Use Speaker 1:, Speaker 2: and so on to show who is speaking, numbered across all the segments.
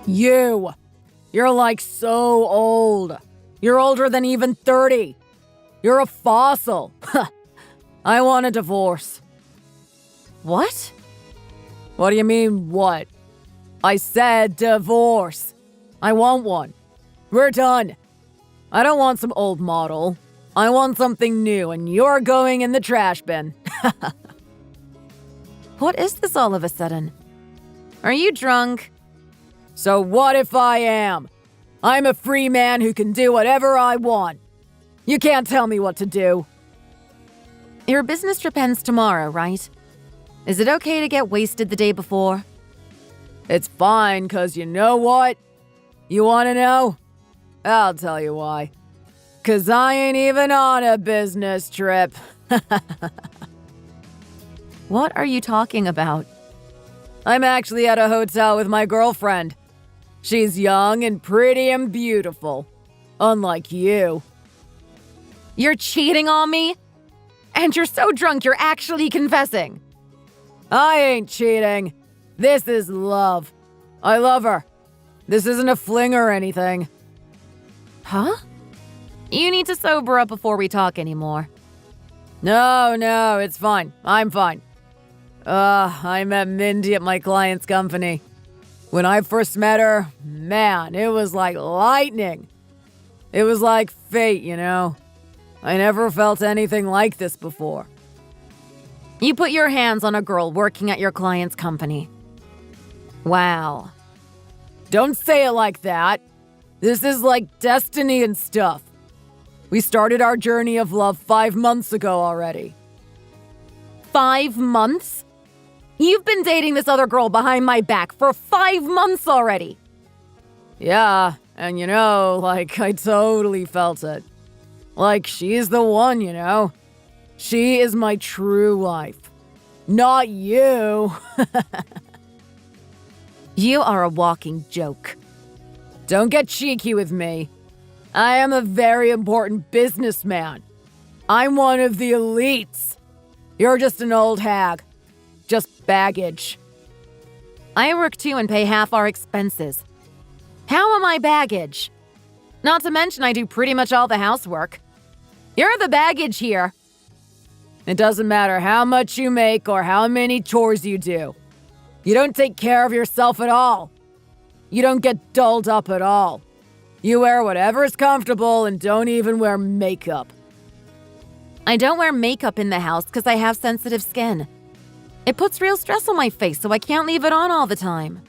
Speaker 1: You're like so old. You're older than even 30. You're a fossil. I want a divorce.
Speaker 2: What?
Speaker 1: What do you mean, what? I said divorce. I want one. We're done. I don't want some old model. I want something new, and you're going in the trash bin.
Speaker 2: What is this all of a sudden? Are you drunk?
Speaker 1: So what if I am? I'm a free man who can do whatever I want. You can't tell me what to do.
Speaker 2: Your business trip ends tomorrow, right? Is it okay to get wasted the day before?
Speaker 1: It's fine, 'cause you know what? You want to know? I'll tell you why. 'Cause I ain't even on a business trip.
Speaker 2: What are you talking about?
Speaker 1: I'm actually at a hotel with my girlfriend. She's young and pretty and beautiful. Unlike you.
Speaker 2: You're cheating on me? And you're so drunk you're actually confessing.
Speaker 1: I ain't cheating. This is love. I love her. This isn't a fling or anything.
Speaker 2: Huh? You need to sober up before we talk anymore.
Speaker 1: No, it's fine. I'm fine. I met Mindy at my client's company. When I first met her, man, it was like lightning. It was like fate, you know? I never felt anything like this before.
Speaker 2: You put your hands on a girl working at your client's company. Wow.
Speaker 1: Don't say it like that. This is like destiny and stuff. We started our journey of love 5 months ago already.
Speaker 2: 5 months? You've been dating this other girl behind my back for 5 months already.
Speaker 1: Yeah, and you know, like, I totally felt it. Like, she's the one, you know? She is my true life. Not you.
Speaker 2: You are a walking joke.
Speaker 1: Don't get cheeky with me. I am a very important businessman. I'm one of the elites. You're just an old hag. Just baggage.
Speaker 2: I work too and pay half our expenses. How am I baggage? Not to mention I do pretty much all the housework. You're the baggage here.
Speaker 1: It doesn't matter how much you make or how many chores you do. You don't take care of yourself at all. You don't get dolled up at all. You wear whatever's comfortable and don't even wear makeup.
Speaker 2: I don't wear makeup in the house because I have sensitive skin. It puts real stress on my face, so I can't leave it on all the time.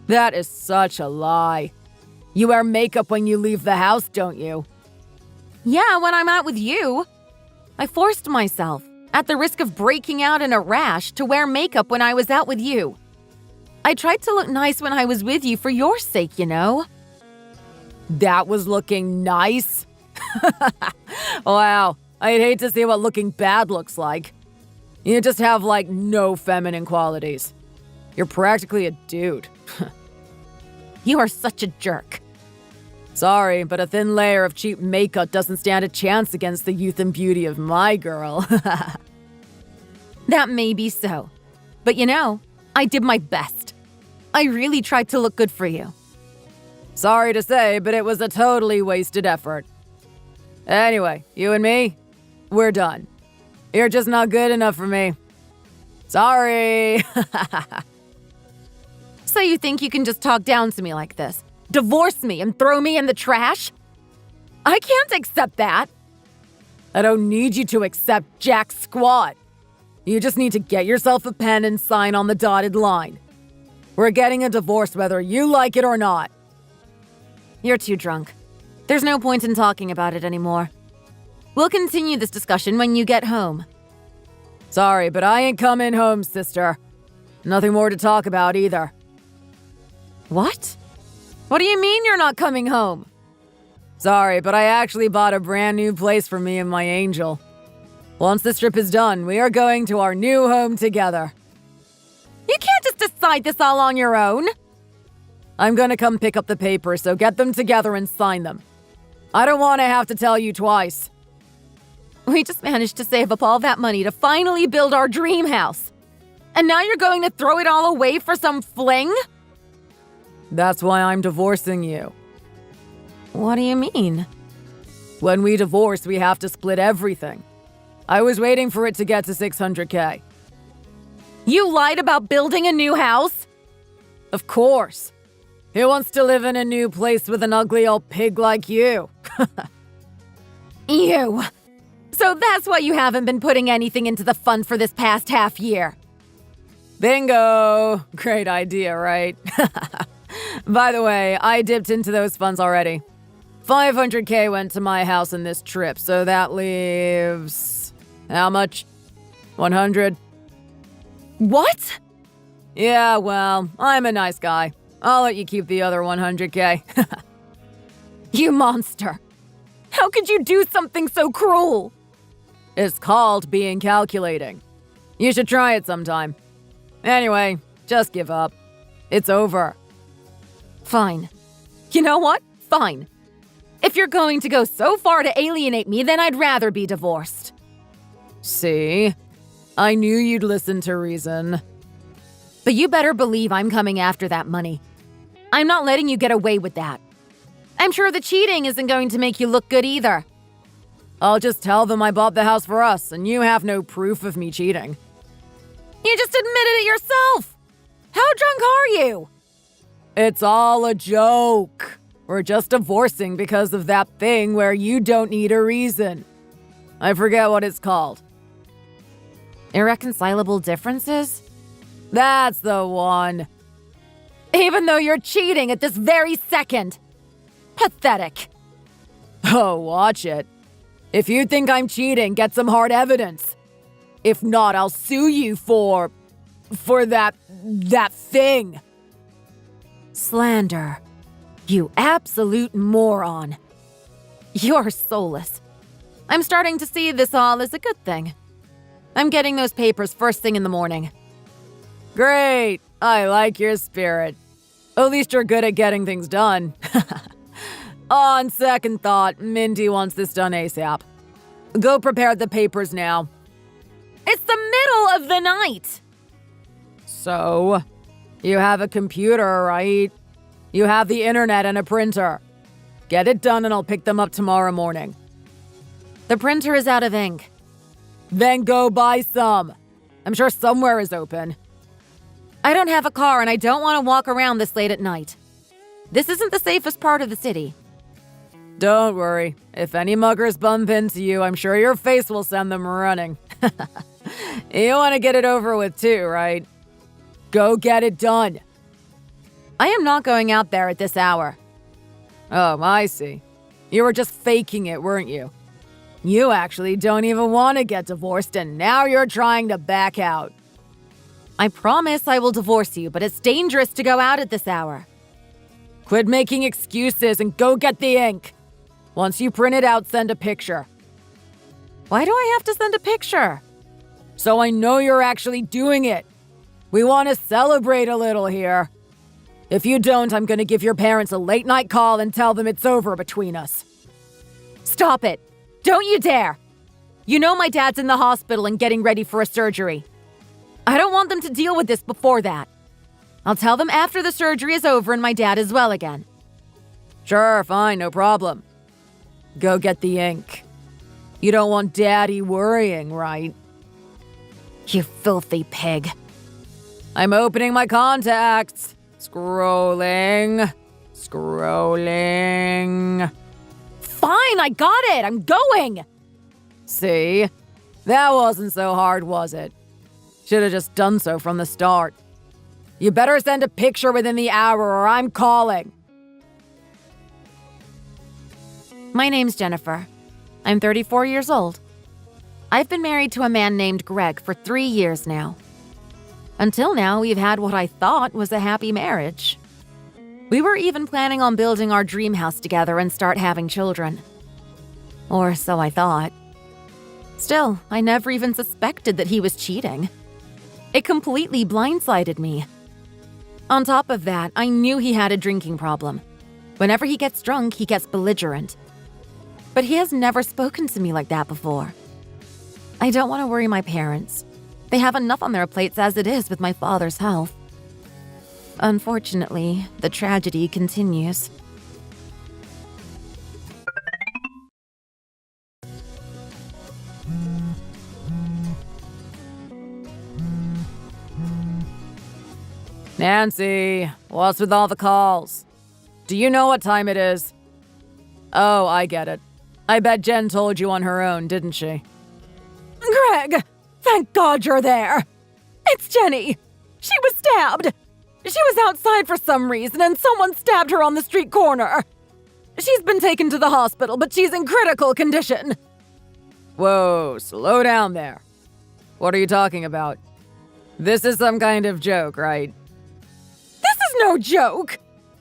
Speaker 1: That is such a lie. You wear makeup when you leave the house, don't you?
Speaker 2: Yeah, when I'm out with you. I forced myself, at the risk of breaking out in a rash, to wear makeup when I was out with you. I tried to look nice when I was with you for your sake, you know?
Speaker 1: That was looking nice? Wow, I'd hate to see what looking bad looks like. You just have, like, no feminine qualities. You're practically a dude.
Speaker 2: You are such a jerk.
Speaker 1: Sorry, but a thin layer of cheap makeup doesn't stand a chance against the youth and beauty of my girl.
Speaker 2: That may be so. But you know, I did my best. I really tried to look good for you.
Speaker 1: Sorry to say, but it was a totally wasted effort. Anyway, you and me, we're done. You're just not good enough for me. Sorry.
Speaker 2: So you think you can just talk down to me like this? Divorce me and throw me in the trash? I can't accept that.
Speaker 1: I don't need you to accept jack squat. You just need to get yourself a pen and sign on the dotted line. We're getting a divorce whether you like it or not.
Speaker 2: You're too drunk. There's no point in talking about it anymore. We'll continue this discussion when you get home.
Speaker 1: Sorry, but I ain't coming home, sister. Nothing more to talk about either.
Speaker 2: What? What do you mean you're not coming home?
Speaker 1: Sorry, but I actually bought a brand new place for me and my angel. Once this trip is done, we are going to our new home together.
Speaker 2: You can't just decide this all on your own.
Speaker 1: I'm gonna come pick up the papers, so get them together and sign them. I don't want to have to tell you twice.
Speaker 2: We just managed to save up all that money to finally build our dream house. And now you're going to throw it all away for some fling?
Speaker 1: That's why I'm divorcing you.
Speaker 2: What do you mean?
Speaker 1: When we divorce, we have to split everything. I was waiting for it to get to $600K.
Speaker 2: You lied about building a new house?
Speaker 1: Of course. Who wants to live in a new place with an ugly old pig like you?
Speaker 2: Ew. So that's why you haven't been putting anything into the fund for this past half year.
Speaker 1: Bingo! Great idea, right? By the way, I dipped into those funds already. $500K went to my house in this trip, so that leaves... how much? 100?
Speaker 2: What?
Speaker 1: Yeah, well, I'm a nice guy. I'll let you keep the other 100K.
Speaker 2: You monster. How could you do something so cruel?
Speaker 1: It's called being calculating. You should try it sometime. Anyway, just give up. It's over.
Speaker 2: Fine. You know what? Fine. If you're going to go so far to alienate me, then I'd rather be divorced.
Speaker 1: See? I knew you'd listen to reason.
Speaker 2: But you better believe I'm coming after that money. I'm not letting you get away with that. I'm sure the cheating isn't going to make you look good either.
Speaker 1: I'll just tell them I bought the house for us, and you have no proof of me cheating.
Speaker 2: You just admitted it yourself! How drunk are you?
Speaker 1: It's all a joke. We're just divorcing because of that thing where you don't need a reason. I forget what it's called.
Speaker 2: Irreconcilable differences?
Speaker 1: That's the one.
Speaker 2: Even though you're cheating at this very second. Pathetic.
Speaker 1: Oh, watch it. If you think I'm cheating, get some hard evidence. If not, I'll sue you for that thing.
Speaker 2: Slander. You absolute moron. You're soulless. I'm starting to see this all as a good thing. I'm getting those papers first thing in the morning.
Speaker 1: Great. I like your spirit. At least you're good at getting things done. On second thought, Mindy wants this done ASAP. Go prepare the papers now.
Speaker 2: It's the middle of the night!
Speaker 1: So, you have a computer, right? You have the internet and a printer. Get it done and I'll pick them up tomorrow morning.
Speaker 2: The printer is out of ink.
Speaker 1: Then go buy some. I'm sure somewhere is open.
Speaker 2: I don't have a car and I don't want to walk around this late at night. This isn't the safest part of the city.
Speaker 1: Don't worry. If any muggers bump into you, I'm sure your face will send them running. You want to get it over with too, right? Go get it done.
Speaker 2: I am not going out there at this hour.
Speaker 1: Oh, I see. You were just faking it, weren't you? You actually don't even want to get divorced, and now you're trying to back out.
Speaker 2: I promise I will divorce you, but it's dangerous to go out at this hour.
Speaker 1: Quit making excuses and go get the ink. Once you print it out, send a picture.
Speaker 2: Why do I have to send a picture?
Speaker 1: So I know you're actually doing it. We want to celebrate a little here. If you don't, I'm going to give your parents a late-night call and tell them it's over between us.
Speaker 2: Stop it. Don't you dare. You know my dad's in the hospital and getting ready for a surgery. I don't want them to deal with this before that. I'll tell them after the surgery is over and my dad is well again.
Speaker 1: Sure, fine, no problem. Go get the ink. You don't want Daddy worrying, right?
Speaker 2: You filthy pig.
Speaker 1: I'm opening my contacts. Scrolling.
Speaker 2: Fine, I got it. I'm going.
Speaker 1: See? That wasn't so hard, was it? Should have just done so from the start. You better send a picture within the hour or I'm calling.
Speaker 2: My name's Jennifer. I'm 34 years old. I've been married to a man named Greg for 3 years now. Until now, we've had what I thought was a happy marriage. We were even planning on building our dream house together and start having children. Or so I thought. Still, I never even suspected that he was cheating. It completely blindsided me. On top of that, I knew he had a drinking problem. Whenever he gets drunk, he gets belligerent. But he has never spoken to me like that before. I don't want to worry my parents. They have enough on their plates as it is with my father's health. Unfortunately, the tragedy continues.
Speaker 1: Nancy, what's with all the calls? Do you know what time it is? Oh, I get it. I bet Jen told you on her own, didn't she?
Speaker 2: Greg, thank God you're there. It's Jenny. She was stabbed. She was outside for some reason and someone stabbed her on the street corner. She's been taken to the hospital, but she's in critical condition.
Speaker 1: Whoa, slow down there. What are you talking about? This is some kind of joke, right?
Speaker 2: This is no joke.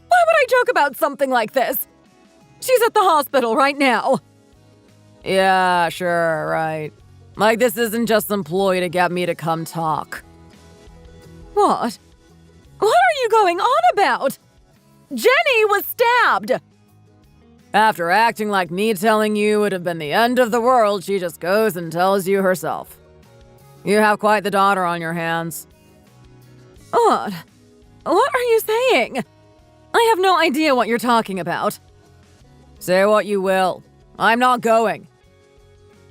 Speaker 2: Why would I joke about something like this? She's at the hospital right now.
Speaker 1: Yeah, sure, right. Like this isn't just some ploy to get me to come talk.
Speaker 2: What? What are you going on about? Jenny was stabbed!
Speaker 1: After acting like me telling you would have been the end of the world, she just goes and tells you herself. You have quite the daughter on your hands.
Speaker 2: What? What are you saying? I have no idea what you're talking about.
Speaker 1: Say what you will. I'm not going.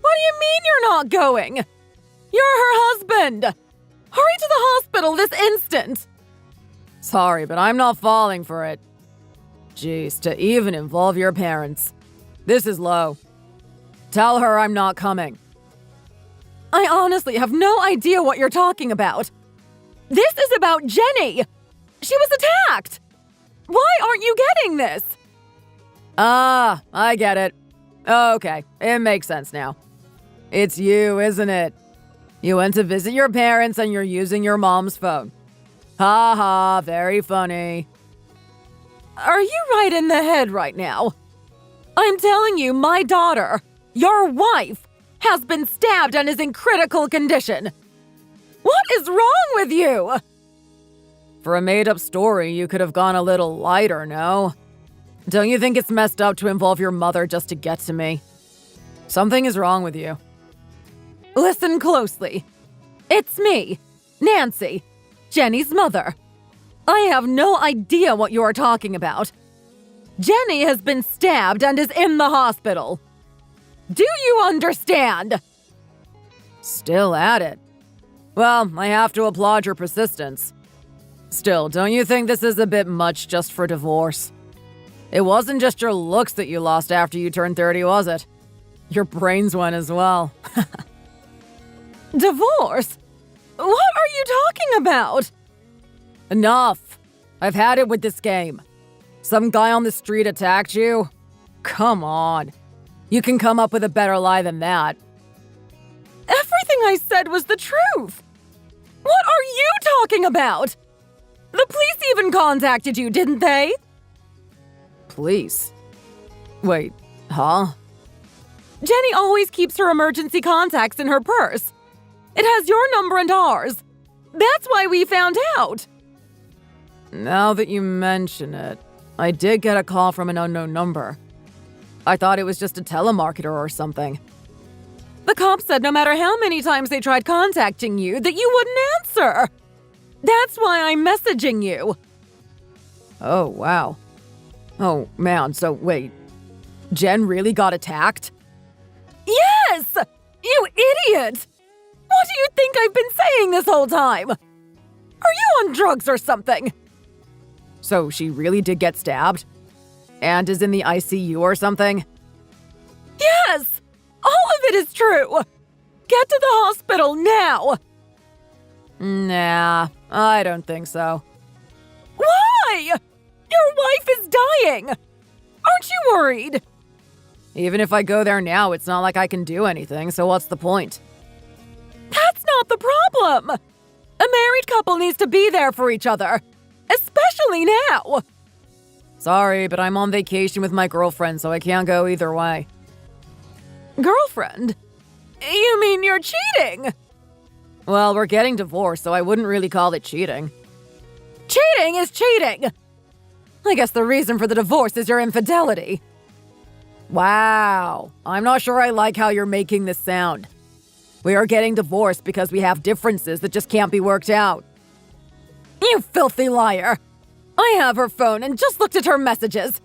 Speaker 2: What do you mean you're not going? You're her husband! Hurry to the hospital this instant!
Speaker 1: Sorry, but I'm not falling for it. Jeez, to even involve your parents. This is low. Tell her I'm not coming.
Speaker 2: I honestly have no idea what you're talking about. This is about Jenny! She was attacked! Why aren't you getting this?
Speaker 1: Ah, I get it. Okay, it makes sense now. It's you, isn't it? You went to visit your parents and you're using your mom's phone. Ha ha, very funny.
Speaker 2: Are you right in the head right now? I'm telling you, my daughter, your wife, has been stabbed and is in critical condition. What is wrong with you?
Speaker 1: For a made-up story, you could have gone a little lighter, no? Don't you think it's messed up to involve your mother just to get to me? Something is wrong with you.
Speaker 2: Listen closely. It's me, Nancy, Jenny's mother. I have no idea what you are talking about. Jenny has been stabbed and is in the hospital. Do you understand?
Speaker 1: Still at it. Well, I have to applaud your persistence. Still, don't you think this is a bit much just for divorce? It wasn't just your looks that you lost after you turned 30, was it? Your brains went as well.
Speaker 2: Divorce? What are you talking about?
Speaker 1: Enough! I've had it with this game. Some guy on the street attacked you? Come on. You can come up with a better lie than that.
Speaker 2: Everything I said was the truth. What are you talking about? The police even contacted you, didn't they?
Speaker 1: Police? Wait, huh?
Speaker 2: Jenny always keeps her emergency contacts in her purse. It has your number and ours. That's why we found out.
Speaker 1: Now that you mention it, I did get a call from an unknown number. I thought it was just a telemarketer or something.
Speaker 2: The cops said no matter how many times they tried contacting you, that you wouldn't answer. That's why I'm messaging you.
Speaker 1: Oh, wow. Oh, man, so wait. Jen really got attacked?
Speaker 2: Yes! You idiot! What do you think I've been saying this whole time? Are you on drugs or something?
Speaker 1: So she really did get stabbed? And is in the ICU or something?
Speaker 2: Yes! All of it is true! Get to the hospital now!
Speaker 1: Nah, I don't think so.
Speaker 2: Why? Your wife is dying! Aren't you worried?
Speaker 1: Even if I go there now, it's not like I can do anything, so what's the point?
Speaker 2: That's not the problem! A married couple needs to be there for each other, especially now!
Speaker 1: Sorry, but I'm on vacation with my girlfriend, so I can't go either way.
Speaker 2: Girlfriend? You mean you're cheating?
Speaker 1: Well, we're getting divorced, so I wouldn't really call it cheating.
Speaker 2: Cheating is cheating! I guess the reason for the divorce is your infidelity.
Speaker 1: Wow, I'm not sure I like how you're making this sound. We are getting divorced because we have differences that just can't be worked out.
Speaker 2: You filthy liar!
Speaker 1: I have her phone and just looked at her messages.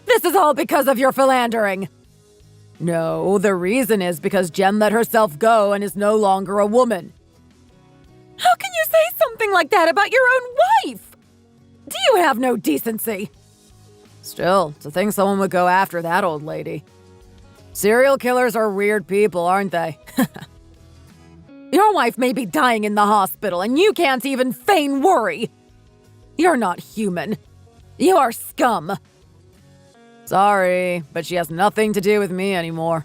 Speaker 1: This is all because of your philandering. No, the reason is because Jen let herself go and is no longer a woman. How can you say something like that about your own wife? Do you have no decency? Still, to think someone would go after that old lady. Serial killers are weird people, aren't they? Your wife may be dying in the hospital and you can't even feign worry. You're not human. You are scum. Sorry, but she has nothing to do with me anymore.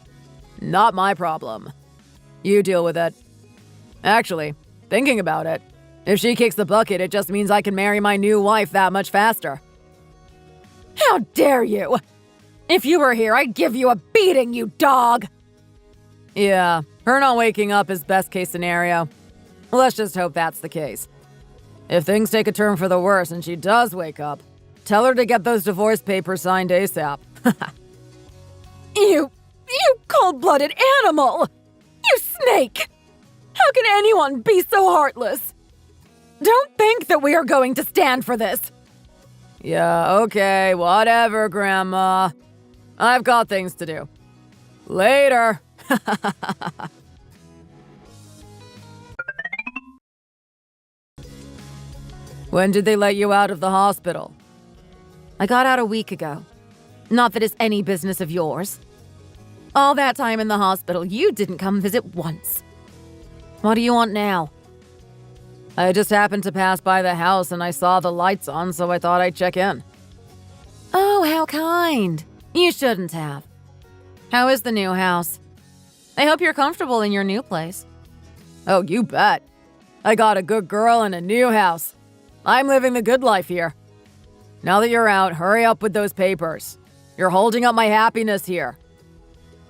Speaker 1: Not my problem. You deal with it. Actually, thinking about it, if she kicks the bucket, it just means I can marry my new wife that much faster. How dare you! If you were here, I'd give you a beating, you dog! Yeah, her not waking up is best case scenario. Let's just hope that's the case. If things take a turn for the worse and she does wake up, tell her to get those divorce papers signed ASAP. You cold-blooded animal! You snake! How can anyone be so heartless? Don't think that we are going to stand for this. Yeah, okay, whatever, Grandma. I've got things to do. Later. When did they let you out of the hospital?
Speaker 2: I got out a week ago. Not that it's any business of yours. All that time in the hospital, you didn't come visit once. What do you want now?
Speaker 1: I just happened to pass by the house and I saw the lights on, so I thought I'd check in.
Speaker 2: Oh, how kind. You shouldn't have. How is the new house? I hope you're comfortable in your new place.
Speaker 1: Oh, you bet. I got a good girl and a new house. I'm living the good life here. Now that you're out, hurry up with those papers. You're holding up my happiness here.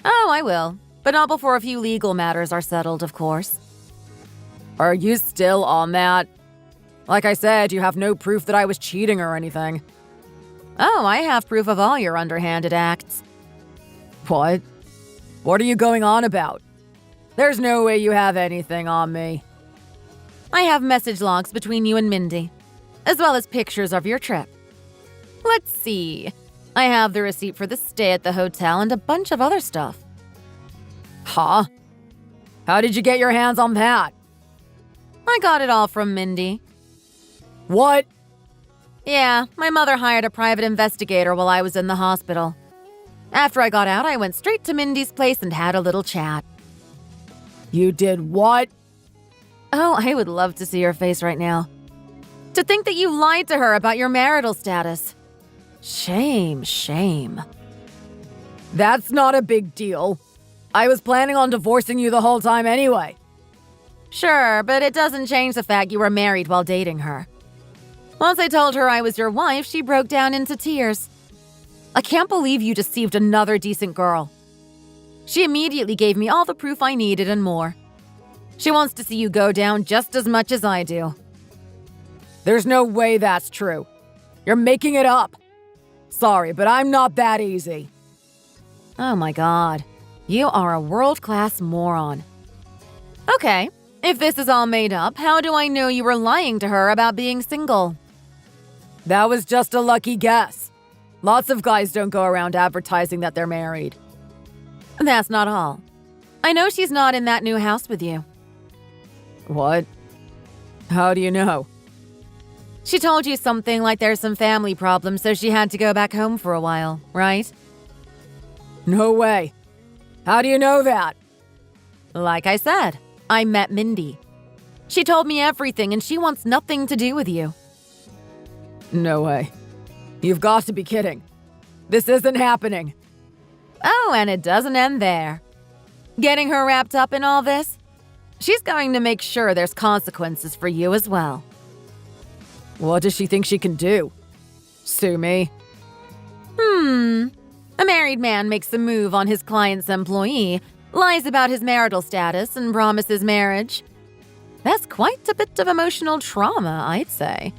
Speaker 2: Oh, I will. But not before a few legal matters are settled, of course.
Speaker 1: Are you still on that? Like I said, you have no proof that I was cheating or anything.
Speaker 2: Oh, I have proof of all your underhanded acts.
Speaker 1: What? What are you going on about? There's no way you have anything on me.
Speaker 2: I have message logs between you and Mindy, as well as pictures of your trip. Let's see. I have the receipt for the stay at the hotel and a bunch of other stuff.
Speaker 1: Huh? How did you get your hands on that?
Speaker 2: I got it all from Mindy.
Speaker 1: What?
Speaker 2: Yeah, my mother hired a private investigator while I was in the hospital. After I got out, I went straight to Mindy's place and had a little chat.
Speaker 1: You did what?
Speaker 2: Oh, I would love to see your face right now. To think that you lied to her about your marital status. Shame, shame.
Speaker 1: That's not a big deal. I was planning on divorcing you the whole time anyway.
Speaker 2: Sure, but it doesn't change the fact you were married while dating her. Once I told her I was your wife, she broke down into tears. I can't believe you deceived another decent girl. She immediately gave me all the proof I needed and more. She wants to see you go down just as much as I do.
Speaker 1: There's no way that's true. You're making it up. Sorry, but I'm not that easy.
Speaker 2: Oh my god. You are a world-class moron. Okay, if this is all made up, how do I know you were lying to her about being single?
Speaker 1: That was just a lucky guess. Lots of guys don't go around advertising that they're married.
Speaker 2: That's not all. I know she's not in that new house with you.
Speaker 1: What? How do you know?
Speaker 2: She told you something like there's some family problems, so she had to go back home for a while, right?
Speaker 1: No way. How do you know that?
Speaker 2: Like I said, I met Mindy. She told me everything and she wants nothing to do with you.
Speaker 1: No way. You've got to be kidding. This isn't happening.
Speaker 2: Oh, and it doesn't end there. Getting her wrapped up in all this? She's going to make sure there's consequences for you as well.
Speaker 1: What does she think she can do? Sue me?
Speaker 2: A married man makes a move on his client's employee, lies about his marital status, and promises marriage. That's quite a bit of emotional trauma, I'd say.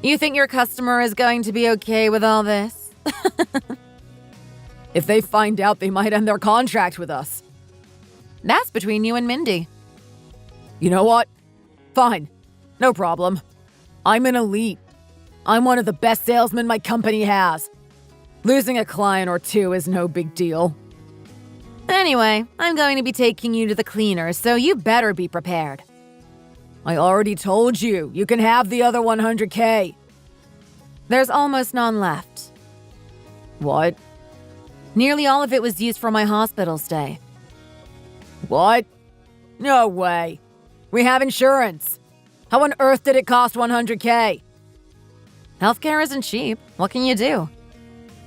Speaker 2: You think your customer is going to be okay with all this?
Speaker 1: If they find out, they might end their contract with us.
Speaker 2: That's between you and Mindy.
Speaker 1: You know what? Fine. No problem. I'm an elite. I'm one of the best salesmen my company has. Losing a client or two is no big deal.
Speaker 2: Anyway, I'm going to be taking you to the cleaners, so you better be prepared.
Speaker 1: I already told you, you can have the other $100K.
Speaker 2: There's almost none left.
Speaker 1: What?
Speaker 2: Nearly all of it was used for my hospital stay.
Speaker 1: What? No way. We have insurance. How on earth did it cost $100K?
Speaker 2: Healthcare isn't cheap. What can you do?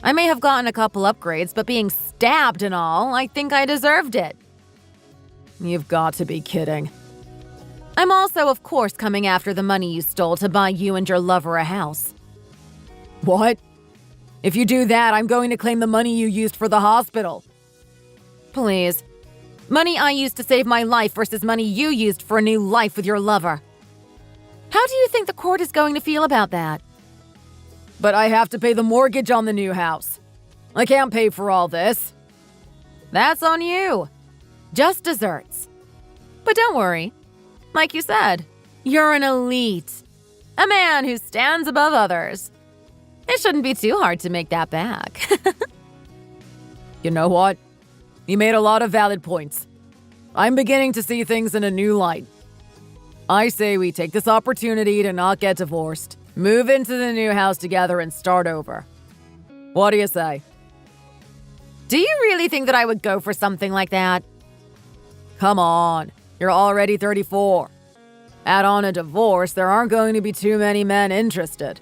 Speaker 2: I may have gotten a couple upgrades, but being stabbed and all, I think I deserved it.
Speaker 1: You've got to be kidding.
Speaker 2: I'm also, of course, coming after the money you stole to buy you and your lover a house.
Speaker 1: What? If you do that, I'm going to claim the money you used for the hospital.
Speaker 2: Please. Money I used to save my life versus money you used for a new life with your lover. How do you think the court is going to feel about that?
Speaker 1: But I have to pay the mortgage on the new house. I can't pay for all this.
Speaker 2: That's on you. Just desserts. But don't worry. Like you said, you're an elite. A man who stands above others. It shouldn't be too hard to make that back.
Speaker 1: You know what? You made a lot of valid points. I'm beginning to see things in a new light. I say we take this opportunity to not get divorced, move into the new house together, and start over. What do you say?
Speaker 2: Do you really think that I would go for something like that?
Speaker 1: Come on, you're already 34. Add on a divorce, there aren't going to be too many men interested.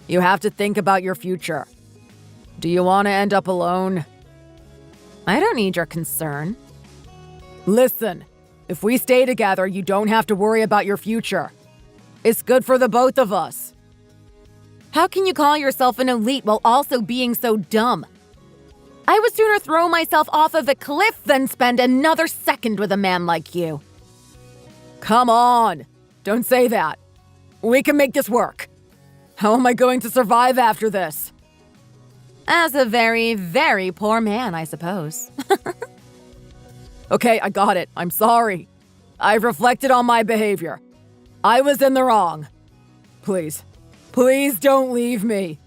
Speaker 1: You have to think about your future. Do you want to end up alone?
Speaker 2: I don't need your concern.
Speaker 1: Listen, if we stay together, you don't have to worry about your future. It's good for the both of us.
Speaker 2: How can you call yourself an elite while also being so dumb? I would sooner throw myself off of a cliff than spend another second with a man like you.
Speaker 1: Come on, don't say that. We can make this work. How am I going to survive after this?
Speaker 2: As a very, very poor man, I suppose.
Speaker 1: Okay, I got it. I'm sorry. I've reflected on my behavior. I was in the wrong. Please, please don't leave me.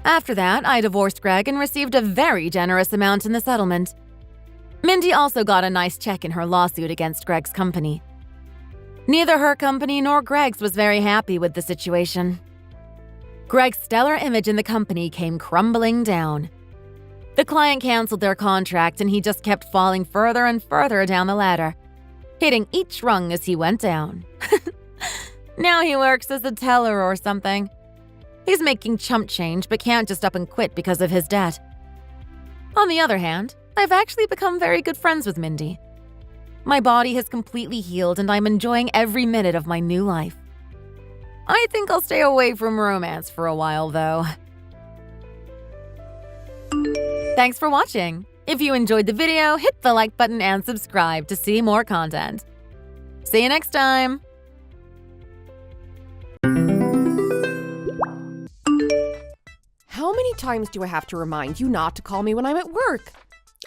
Speaker 2: After that, I divorced Greg and received a very generous amount in the settlement. Mindy also got a nice check in her lawsuit against Greg's company. Neither her company nor Greg's was very happy with the situation. Greg's stellar image in the company came crumbling down. The client canceled their contract and he just kept falling further and further down the ladder, hitting each rung as he went down. Now he works as a teller or something. He's making chump change but can't just up and quit because of his debt. On the other hand, I've actually become very good friends with Mindy. My body has completely healed and I'm enjoying every minute of my new life. I think I'll stay away from romance for a while, though. Thanks for watching. If you enjoyed the video, hit the like button and subscribe to see more content. See you next time!
Speaker 3: How many times do I have to remind you not to call me when I'm at work?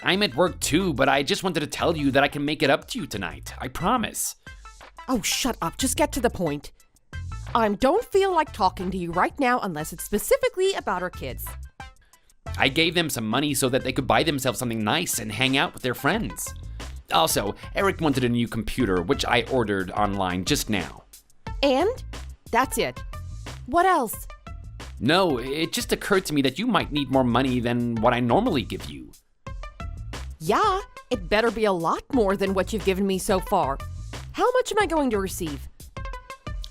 Speaker 4: I'm at work too, but I just wanted to tell you that I can make it up to you tonight. I promise.
Speaker 3: Oh, shut up. Just get to the point. I don't feel like talking to you right now unless it's specifically about our kids.
Speaker 4: I gave them some money so that they could buy themselves something nice and hang out with their friends. Also, Eric wanted a new computer, which I ordered online just now.
Speaker 3: And? That's it. What else?
Speaker 4: No, it just occurred to me that you might need more money than what I normally give you.
Speaker 3: Yeah, it better be a lot more than what you've given me so far. How much am I going to receive?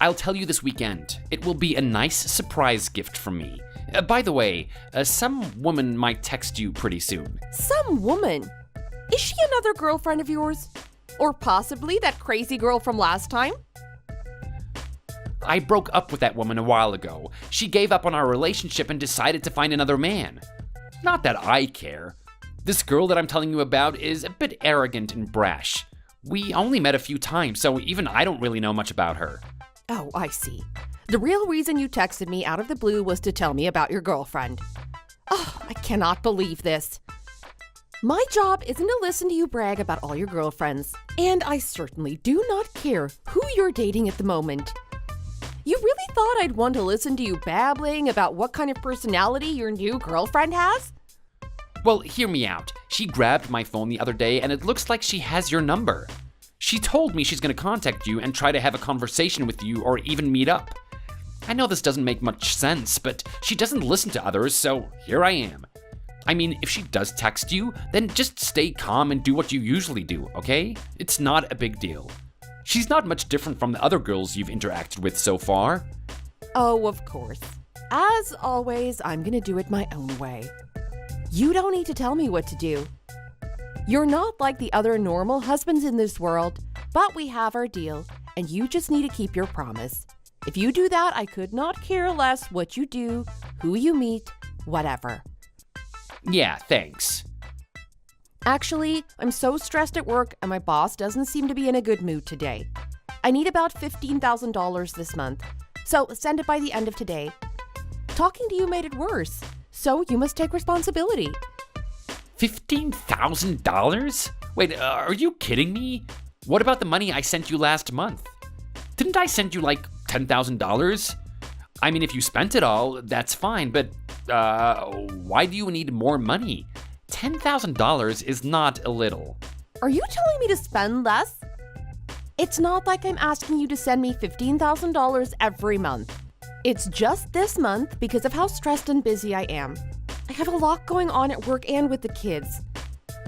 Speaker 4: I'll tell you this weekend. It will be a nice surprise gift from me. By the way, some woman might text you pretty soon.
Speaker 3: Some woman? Is she another girlfriend of yours? Or possibly that crazy girl from last time?
Speaker 4: I broke up with that woman a while ago. She gave up on our relationship and decided to find another man. Not that I care. This girl that I'm telling you about is a bit arrogant and brash. We only met a few times, so even I don't really know much about her.
Speaker 3: Oh, I see. The real reason you texted me out of the blue was to tell me about your girlfriend. Oh, I cannot believe this. My job isn't to listen to you brag about all your girlfriends, and I certainly do not care who you're dating at the moment. You really thought I'd want to listen to you babbling about what kind of personality your new girlfriend has?
Speaker 4: Well, hear me out. She grabbed my phone the other day and it looks like she has your number. She told me she's going to contact you and try to have a conversation with you or even meet up. I know this doesn't make much sense, but she doesn't listen to others, so here I am. I mean, if she does text you, then just stay calm and do what you usually do, okay? It's not a big deal. She's not much different from the other girls you've interacted with so far.
Speaker 3: Oh, of course. As always, I'm gonna do it my own way. You don't need to tell me what to do. You're not like the other normal husbands in this world, but we have our deal, and you just need to keep your promise. If you do that, I could not care less what you do, who you meet, whatever.
Speaker 4: Yeah, thanks.
Speaker 3: Actually, I'm so stressed at work and my boss doesn't seem to be in a good mood today. I need about $15,000 this month, so send it by the end of today. Talking to you made it worse, so you must take responsibility.
Speaker 4: $15,000? Wait, are you kidding me? What about the money I sent you last month? Didn't I send you like $10,000? I mean, if you spent it all, that's fine, but why do you need more money? $10,000 is not a little.
Speaker 3: Are you telling me to spend less? It's not like I'm asking you to send me $15,000 every month. It's just this month because of how stressed and busy I am. I have a lot going on at work and with the kids.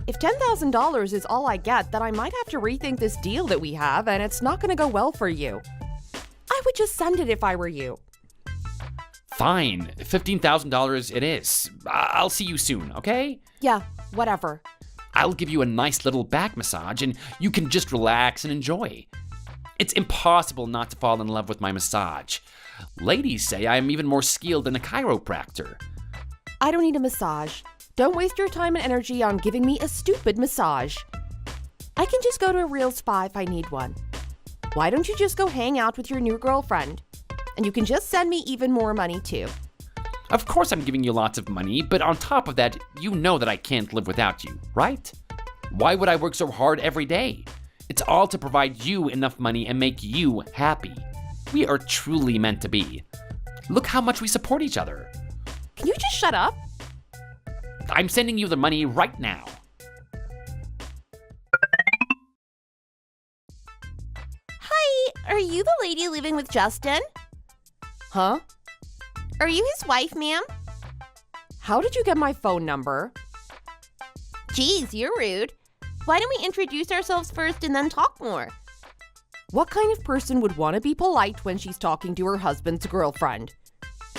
Speaker 3: If $10,000 is all I get, then I might have to rethink this deal that we have, and it's not going to go well for you. I would just send it if I were you.
Speaker 4: Fine, $15,000 it is. I'll see you soon, okay?
Speaker 3: Yeah, whatever.
Speaker 4: I'll give you a nice little back massage and you can just relax and enjoy. It's impossible not to fall in love with my massage. Ladies say I'm even more skilled than a chiropractor.
Speaker 3: I don't need a massage. Don't waste your time and energy on giving me a stupid massage. I can just go to a real spa if I need one. Why don't you just go hang out with your new girlfriend? And you can just send me even more money too.
Speaker 4: Of course I'm giving you lots of money, but on top of that, you know that I can't live without you, right? Why would I work so hard every day? It's all to provide you enough money and make you happy. We are truly meant to be. Look how much we support each other.
Speaker 3: Can you just shut up?
Speaker 4: I'm sending you the money right now.
Speaker 5: Hi, are you the lady living with Justin?
Speaker 3: Huh?
Speaker 5: Are you his wife, ma'am?
Speaker 3: How did you get my phone number?
Speaker 5: Geez, you're rude. Why don't we introduce ourselves first and then talk more?
Speaker 3: What kind of person would want to be polite when she's talking to her husband's girlfriend?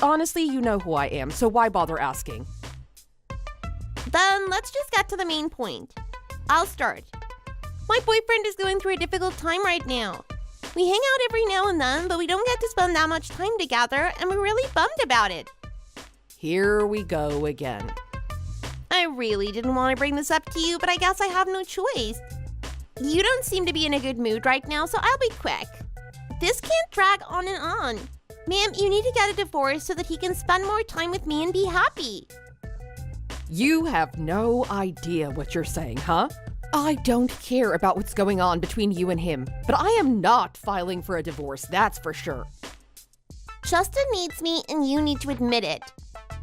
Speaker 3: Honestly, you know who I am, so why bother asking?
Speaker 5: Then let's just get to the main point. I'll start. My boyfriend is going through a difficult time right now. We hang out every now and then, but we don't get to spend that much time together, and we're really bummed about it.
Speaker 3: Here we go again.
Speaker 5: I really didn't want to bring this up to you, but I guess I have no choice. You don't seem to be in a good mood right now, so I'll be quick. This can't drag on and on. Ma'am, you need to get a divorce so that he can spend more time with me and be happy.
Speaker 3: You have no idea what you're saying, huh? I don't care about what's going on between you and him, but I am not filing for a divorce, that's for sure.
Speaker 5: Justin needs me, and you need to admit it.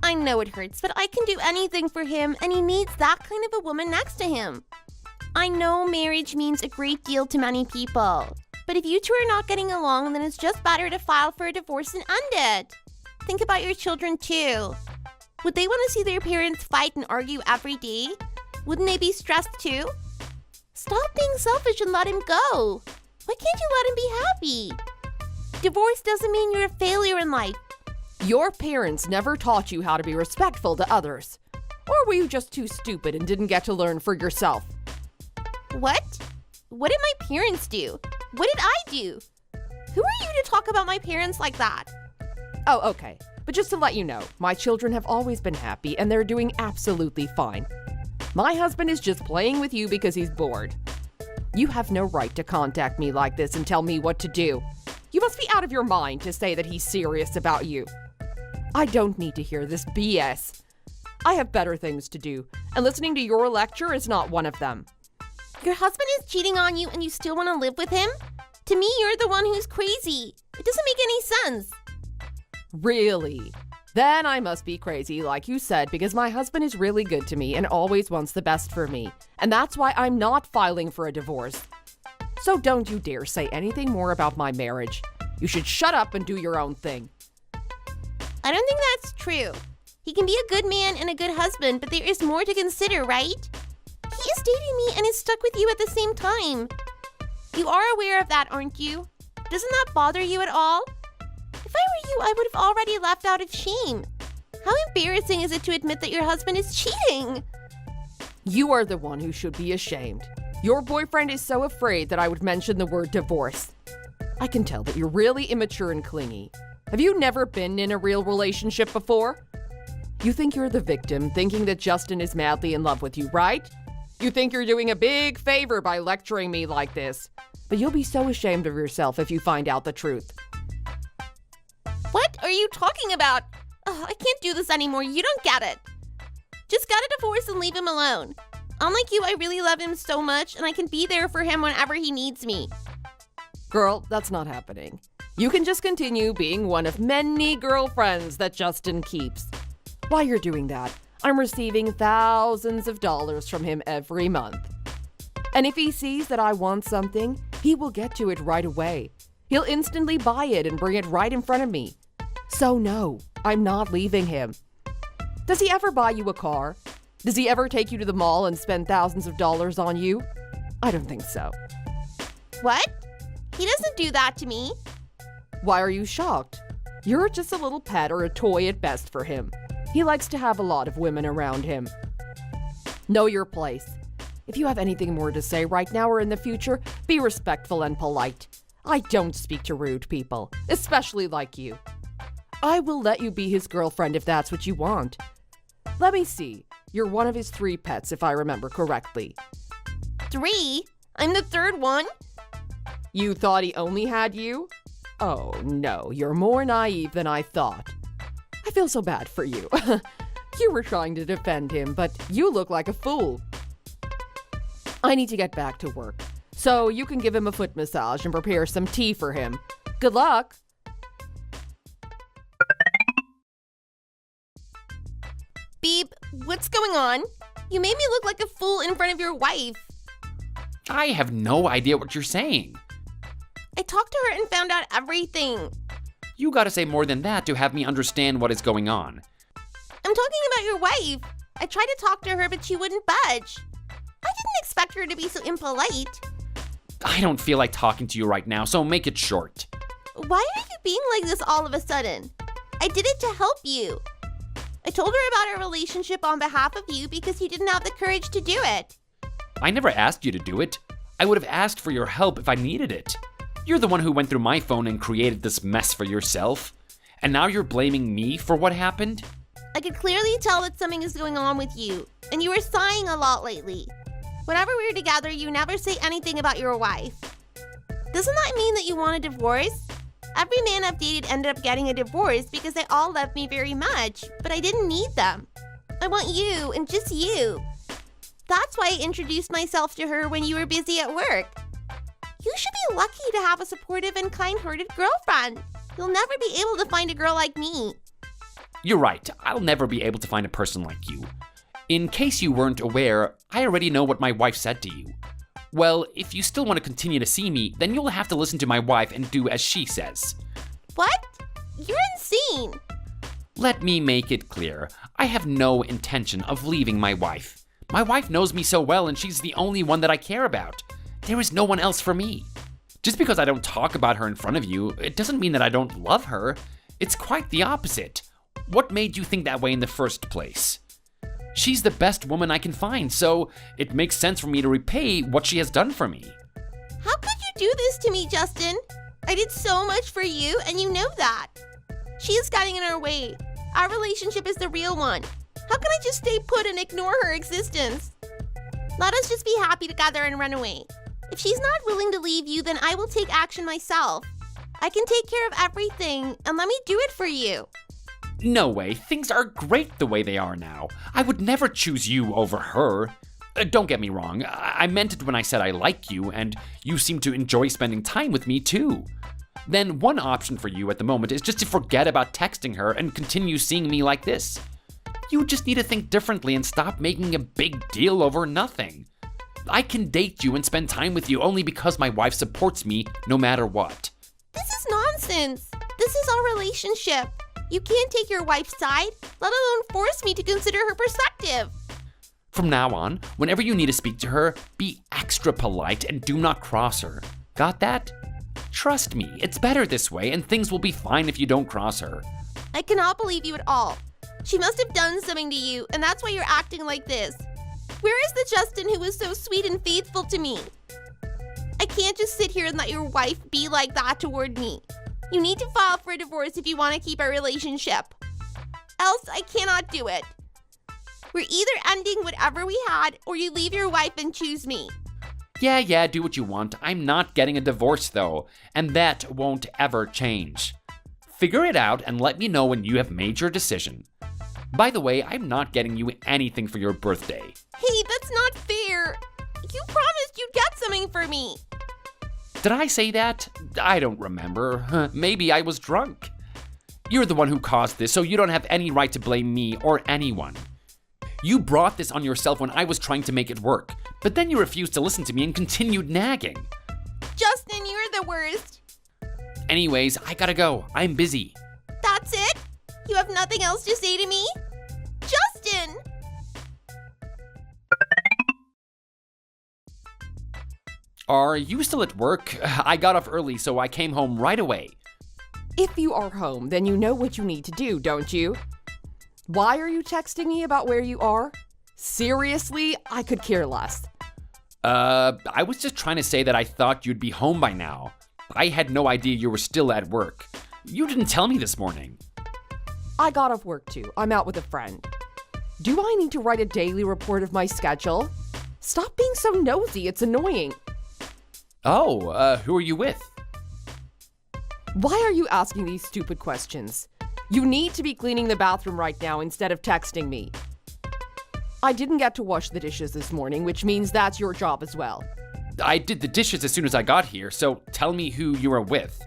Speaker 5: I know it hurts, but I can do anything for him, and he needs that kind of a woman next to him. I know marriage means a great deal to many people, but if you two are not getting along, then it's just better to file for a divorce and end it. Think about your children, too. Would they want to see their parents fight and argue every day? Wouldn't they be stressed, too? Stop being selfish and let him go. Why can't you let him be happy? Divorce doesn't mean you're a failure in life.
Speaker 3: Your parents never taught you how to be respectful to others. Or were you just too stupid and didn't get to learn for yourself?
Speaker 5: What? What did my parents do? What did I do? Who are you to talk about my parents like that?
Speaker 3: Oh, okay. But just to let you know, my children have always been happy and they're doing absolutely fine. My husband is just playing with you because he's bored. You have no right to contact me like this and tell me what to do. You must be out of your mind to say that he's serious about you. I don't need to hear this BS. I have better things to do, and listening to your lecture is not one of them.
Speaker 5: Your husband is cheating on you and you still want to live with him? To me, you're the one who's crazy. It doesn't make any sense.
Speaker 3: Really? Then I must be crazy, like you said, because my husband is really good to me and always wants the best for me. And that's why I'm not filing for a divorce. So don't you dare say anything more about my marriage. You should shut up and do your own thing.
Speaker 5: I don't think that's true. He can be a good man and a good husband, but there is more to consider, right? He is dating me and is stuck with you at the same time. You are aware of that, aren't you? Doesn't that bother you at all? If I were you, I would have already left out of shame. How embarrassing is it to admit that your husband is cheating?
Speaker 3: You are the one who should be ashamed. Your boyfriend is so afraid that I would mention the word divorce. I can tell that you're really immature and clingy. Have you never been in a real relationship before? You think you're the victim, thinking that Justin is madly in love with you, right? You think you're doing a big favor by lecturing me like this. But you'll be so ashamed of yourself if you find out the truth.
Speaker 5: What are you talking about? Oh, I can't do this anymore. You don't get it. Just get a divorce and leave him alone. Unlike you, I really love him so much, and I can be there for him whenever he needs me.
Speaker 3: Girl, that's not happening. You can just continue being one of many girlfriends that Justin keeps. While you're doing that, I'm receiving thousands of dollars from him every month. And if he sees that I want something, he will get to it right away. He'll instantly buy it and bring it right in front of me. So no, I'm not leaving him. Does he ever buy you a car? Does he ever take you to the mall and spend thousands of dollars on you? I don't think so.
Speaker 5: What? He doesn't do that to me.
Speaker 3: Why are you shocked? You're just a little pet or a toy at best for him. He likes to have a lot of women around him. Know your place. If you have anything more to say right now or in the future, be respectful and polite. I don't speak to rude people, especially like you. I will let you be his girlfriend if that's what you want. Let me see. You're one of his 3 pets, if I remember correctly.
Speaker 5: 3? I'm the 3rd one?
Speaker 3: You thought he only had you? Oh, no, you're more naive than I thought. I feel so bad for you. You were trying to defend him, but you look like a fool. I need to get back to work, so you can give him a foot massage and prepare some tea for him. Good luck!
Speaker 5: Beep, what's going on? You made me look like a fool in front of your wife.
Speaker 4: I have no idea what you're saying.
Speaker 5: I talked to her and found out everything.
Speaker 4: You gotta say more than that to have me understand what is going on.
Speaker 5: I'm talking about your wife. I tried to talk to her, but she wouldn't budge. I didn't expect her to be so impolite.
Speaker 4: I don't feel like talking to you right now, so make it short.
Speaker 5: Why are you being like this all of a sudden? I did it to help you. I told her about our relationship on behalf of you because you didn't have the courage to do it.
Speaker 4: I never asked you to do it. I would have asked for your help if I needed it. You're the one who went through my phone and created this mess for yourself. And now you're blaming me for what happened?
Speaker 5: I could clearly tell that something is going on with you, and you were sighing a lot lately. Whenever we're together, you never say anything about your wife. Doesn't that mean that you want a divorce? Every man I've dated ended up getting a divorce because they all loved me very much, but I didn't need them. I want you, and just you. That's why I introduced myself to her when you were busy at work. You should be lucky to have a supportive and kind-hearted girlfriend. You'll never be able to find a girl like me.
Speaker 4: You're right. I'll never be able to find a person like you. In case you weren't aware, I already know what my wife said to you. Well, if you still want to continue to see me, then you'll have to listen to my wife and do as she says.
Speaker 5: What? You're insane.
Speaker 4: Let me make it clear. I have no intention of leaving my wife. My wife knows me so well, and she's the only one that I care about. There is no one else for me. Just because I don't talk about her in front of you, it doesn't mean that I don't love her. It's quite the opposite. What made you think that way in the first place? She's the best woman I can find, so it makes sense for me to repay what she has done for me.
Speaker 5: How could you do this to me, Justin? I did so much for you, and you know that. She is getting in our way. Our relationship is the real one. How can I just stay put and ignore her existence? Let us just be happy together and run away. If she's not willing to leave you, then I will take action myself. I can take care of everything, and let me do it for you.
Speaker 4: No way, things are great the way they are now. I would never choose you over her. Don't get me wrong, I meant it when I said I like you, and you seem to enjoy spending time with me too. Then one option for you at the moment is just to forget about texting her and continue seeing me like this. You just need to think differently and stop making a big deal over nothing. I can date you and spend time with you only because my wife supports me no matter what.
Speaker 5: This is nonsense. This is our relationship. You can't take your wife's side, let alone force me to consider her perspective.
Speaker 4: From now on, whenever you need to speak to her, be extra polite and do not cross her. Got that? Trust me, it's better this way and things will be fine if you don't cross her.
Speaker 5: I cannot believe you at all. She must have done something to you, and that's why you're acting like this. Where is the Justin who was so sweet and faithful to me? I can't just sit here and let your wife be like that toward me. You need to file for a divorce if you want to keep our relationship. Else, I cannot do it. We're either ending whatever we had, or you leave your wife and choose me.
Speaker 4: Yeah, do what you want. I'm not getting a divorce though, and that won't ever change. Figure it out and let me know when you have made your decision. By the way, I'm not getting you anything for your birthday.
Speaker 5: Hey, that's not fair. You promised you'd get something for me.
Speaker 4: Did I say that? I don't remember. Maybe I was drunk. You're the one who caused this, so you don't have any right to blame me or anyone. You brought this on yourself when I was trying to make it work, but then you refused to listen to me and continued nagging.
Speaker 5: Justin, you're the worst.
Speaker 4: Anyways, I gotta go. I'm busy.
Speaker 5: That's it? You have nothing else to say to me? Justin!
Speaker 4: Are you still at work? I got off early, so I came home right away.
Speaker 3: If you are home, then you know what you need to do, don't you? Why are you texting me about where you are? Seriously, I could care less.
Speaker 4: I was just trying to say that I thought you'd be home by now. I had no idea you were still at work. You didn't tell me this morning.
Speaker 3: I got off work too. I'm out with a friend. Do I need to write a daily report of my schedule? Stop being so nosy, it's annoying.
Speaker 4: Oh, who are you with?
Speaker 3: Why are you asking these stupid questions? You need to be cleaning the bathroom right now instead of texting me. I didn't get to wash the dishes this morning, which means that's your job as well.
Speaker 4: I did the dishes as soon as I got here, so tell me who you are with.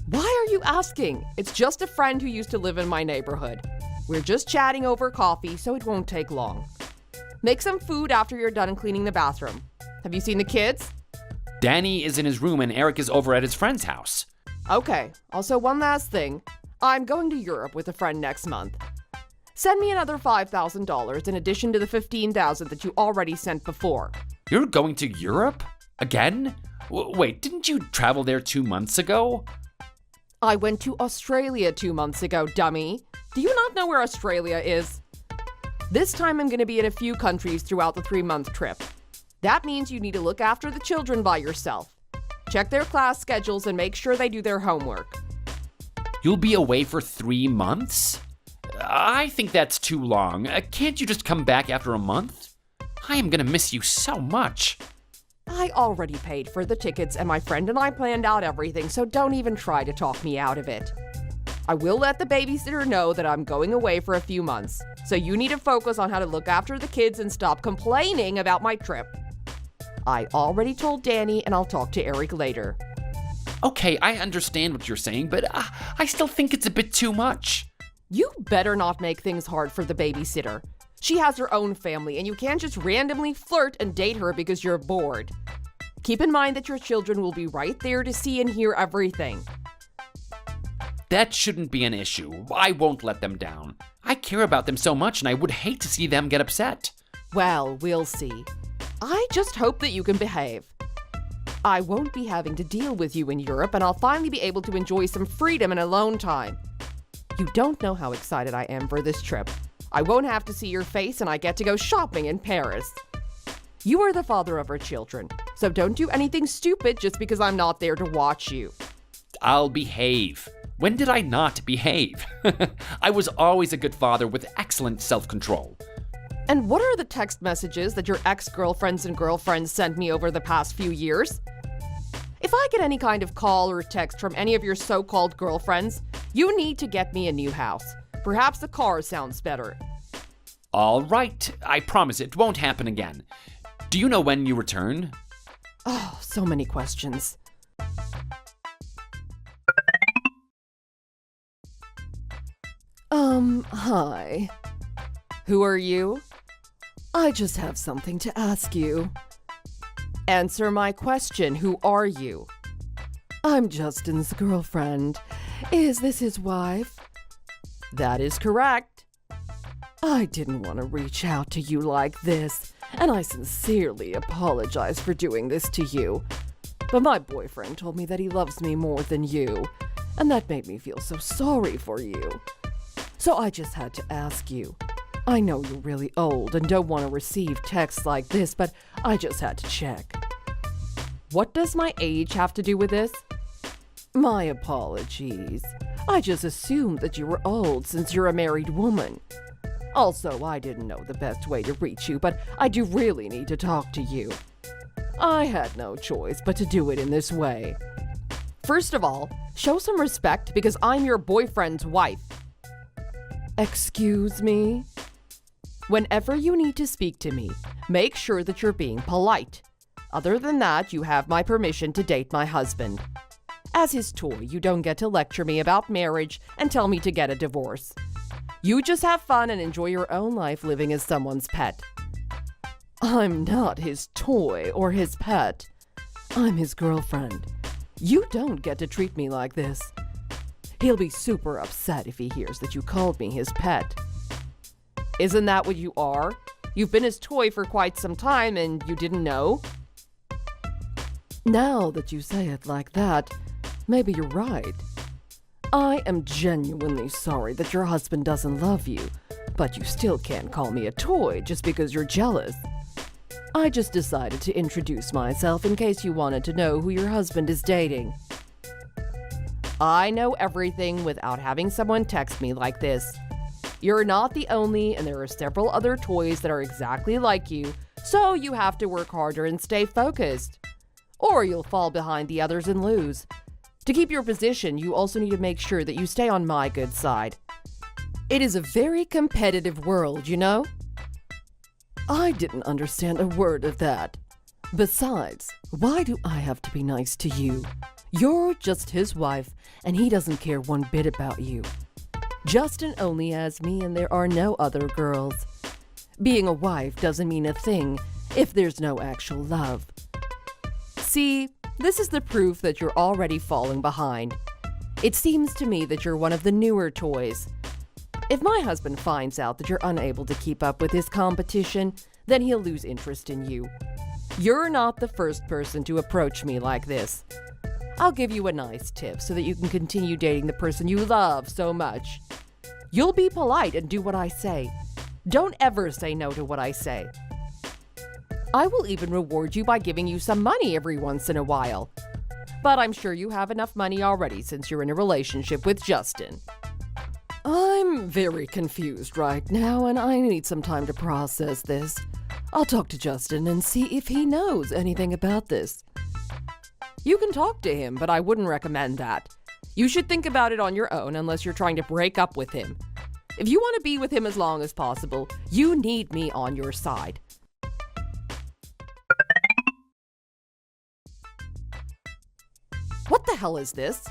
Speaker 3: Why are you asking? It's just a friend who used to live in my neighborhood. We're just chatting over coffee, so it won't take long. Make some food after you're done cleaning the bathroom. Have you seen the kids?
Speaker 4: Danny is in his room and Eric is over at his friend's house.
Speaker 3: Okay, also one last thing. I'm going to Europe with a friend next month. Send me another $5,000 in addition to the $15,000 that you already sent before.
Speaker 4: You're going to Europe? Again? Wait, didn't you travel there 2 months ago?
Speaker 3: I went to Australia 2 months ago, dummy. Do you not know where Australia is? This time I'm going to be in a few countries throughout the 3-month trip. That means you need to look after the children by yourself. Check their class schedules and make sure they do their homework.
Speaker 4: You'll be away for 3 months? I think that's too long. Can't you just come back after a month? I am gonna miss you so much.
Speaker 3: I already paid for the tickets and my friend and I planned out everything, so don't even try to talk me out of it. I will let the babysitter know that I'm going away for a few months, so you need to focus on how to look after the kids and stop complaining about my trip. I already told Danny and I'll talk to Eric later.
Speaker 4: Okay, I understand what you're saying, but I still think it's a bit too much.
Speaker 3: You better not make things hard for the babysitter. She has her own family and you can't just randomly flirt and date her because you're bored. Keep in mind that your children will be right there to see and hear everything.
Speaker 4: That shouldn't be an issue. I won't let them down. I care about them so much and I would hate to see them get upset.
Speaker 3: Well, we'll see. I just hope that you can behave. I won't be having to deal with you in Europe and I'll finally be able to enjoy some freedom and alone time. You don't know how excited I am for this trip. I won't have to see your face and I get to go shopping in Paris. You are the father of our children, so don't do anything stupid just because I'm not there to watch you.
Speaker 4: I'll behave. When did I not behave? I was always a good father with excellent self-control.
Speaker 3: And what are the text messages that your ex-girlfriends and girlfriends sent me over the past few years? If I get any kind of call or text from any of your so-called girlfriends, You need to get me a new house. Perhaps a car sounds better.
Speaker 4: All right, I promise it won't happen again. Do you know when you return?
Speaker 3: Oh, so many questions. Hi. Who are you? I just have something to ask you. Answer my question. Who are you? I'm Justin's girlfriend. Is this his wife? That is correct. I didn't want to reach out to you like this, and I sincerely apologize for doing this to you. But my boyfriend told me that he loves me more than you, and that made me feel so sorry for you. So I just had to ask you. I know you're really old and don't want to receive texts like this, but I just had to check. What does my age have to do with this? My apologies. I just assumed that you were old since you're a married woman. Also, I didn't know the best way to reach you, but I do really need to talk to you. I had no choice but to do it in this way. First of all, show some respect because I'm your boyfriend's wife. Excuse me? Whenever you need to speak to me, make sure that you're being polite. Other than that, you have my permission to date my husband. As his toy, you don't get to lecture me about marriage and tell me to get a divorce. You just have fun and enjoy your own life living as someone's pet. I'm not his toy or his pet. I'm his girlfriend. You don't get to treat me like this. He'll be super upset if he hears that you called me his pet. Isn't that what you are? You've been his toy for quite some time and you didn't know? Now that you say it like that, maybe you're right. I am genuinely sorry that your husband doesn't love you, but you still can't call me a toy just because you're jealous. I just decided to introduce myself in case you wanted to know who your husband is dating. I know everything without having someone text me like this. You're not the only, and there are several other toys that are exactly like you, so you have to work harder and stay focused. Or you'll fall behind the others and lose. To keep your position, you also need to make sure that you stay on my good side. It is a very competitive world, you know? I didn't understand a word of that. Besides, why do I have to be nice to you? You're just his wife, and he doesn't care one bit about you. Justin only has me, and there are no other girls. Being a wife doesn't mean a thing if there's no actual love. See, this is the proof that you're already falling behind. It seems to me that you're one of the newer toys. If my husband finds out that you're unable to keep up with his competition, then he'll lose interest in you. You're not the first person to approach me like this. I'll give you a nice tip so that you can continue dating the person you love so much. You'll be polite and do what I say. Don't ever say no to what I say. I will even reward you by giving you some money every once in a while. But I'm sure you have enough money already since you're in a relationship with Justin. I'm very confused right now, and I need some time to process this. I'll talk to Justin and see if he knows anything about this. You can talk to him, but I wouldn't recommend that. You should think about it on your own unless you're trying to break up with him. If you want to be with him as long as possible, you need me on your side. What the hell is this?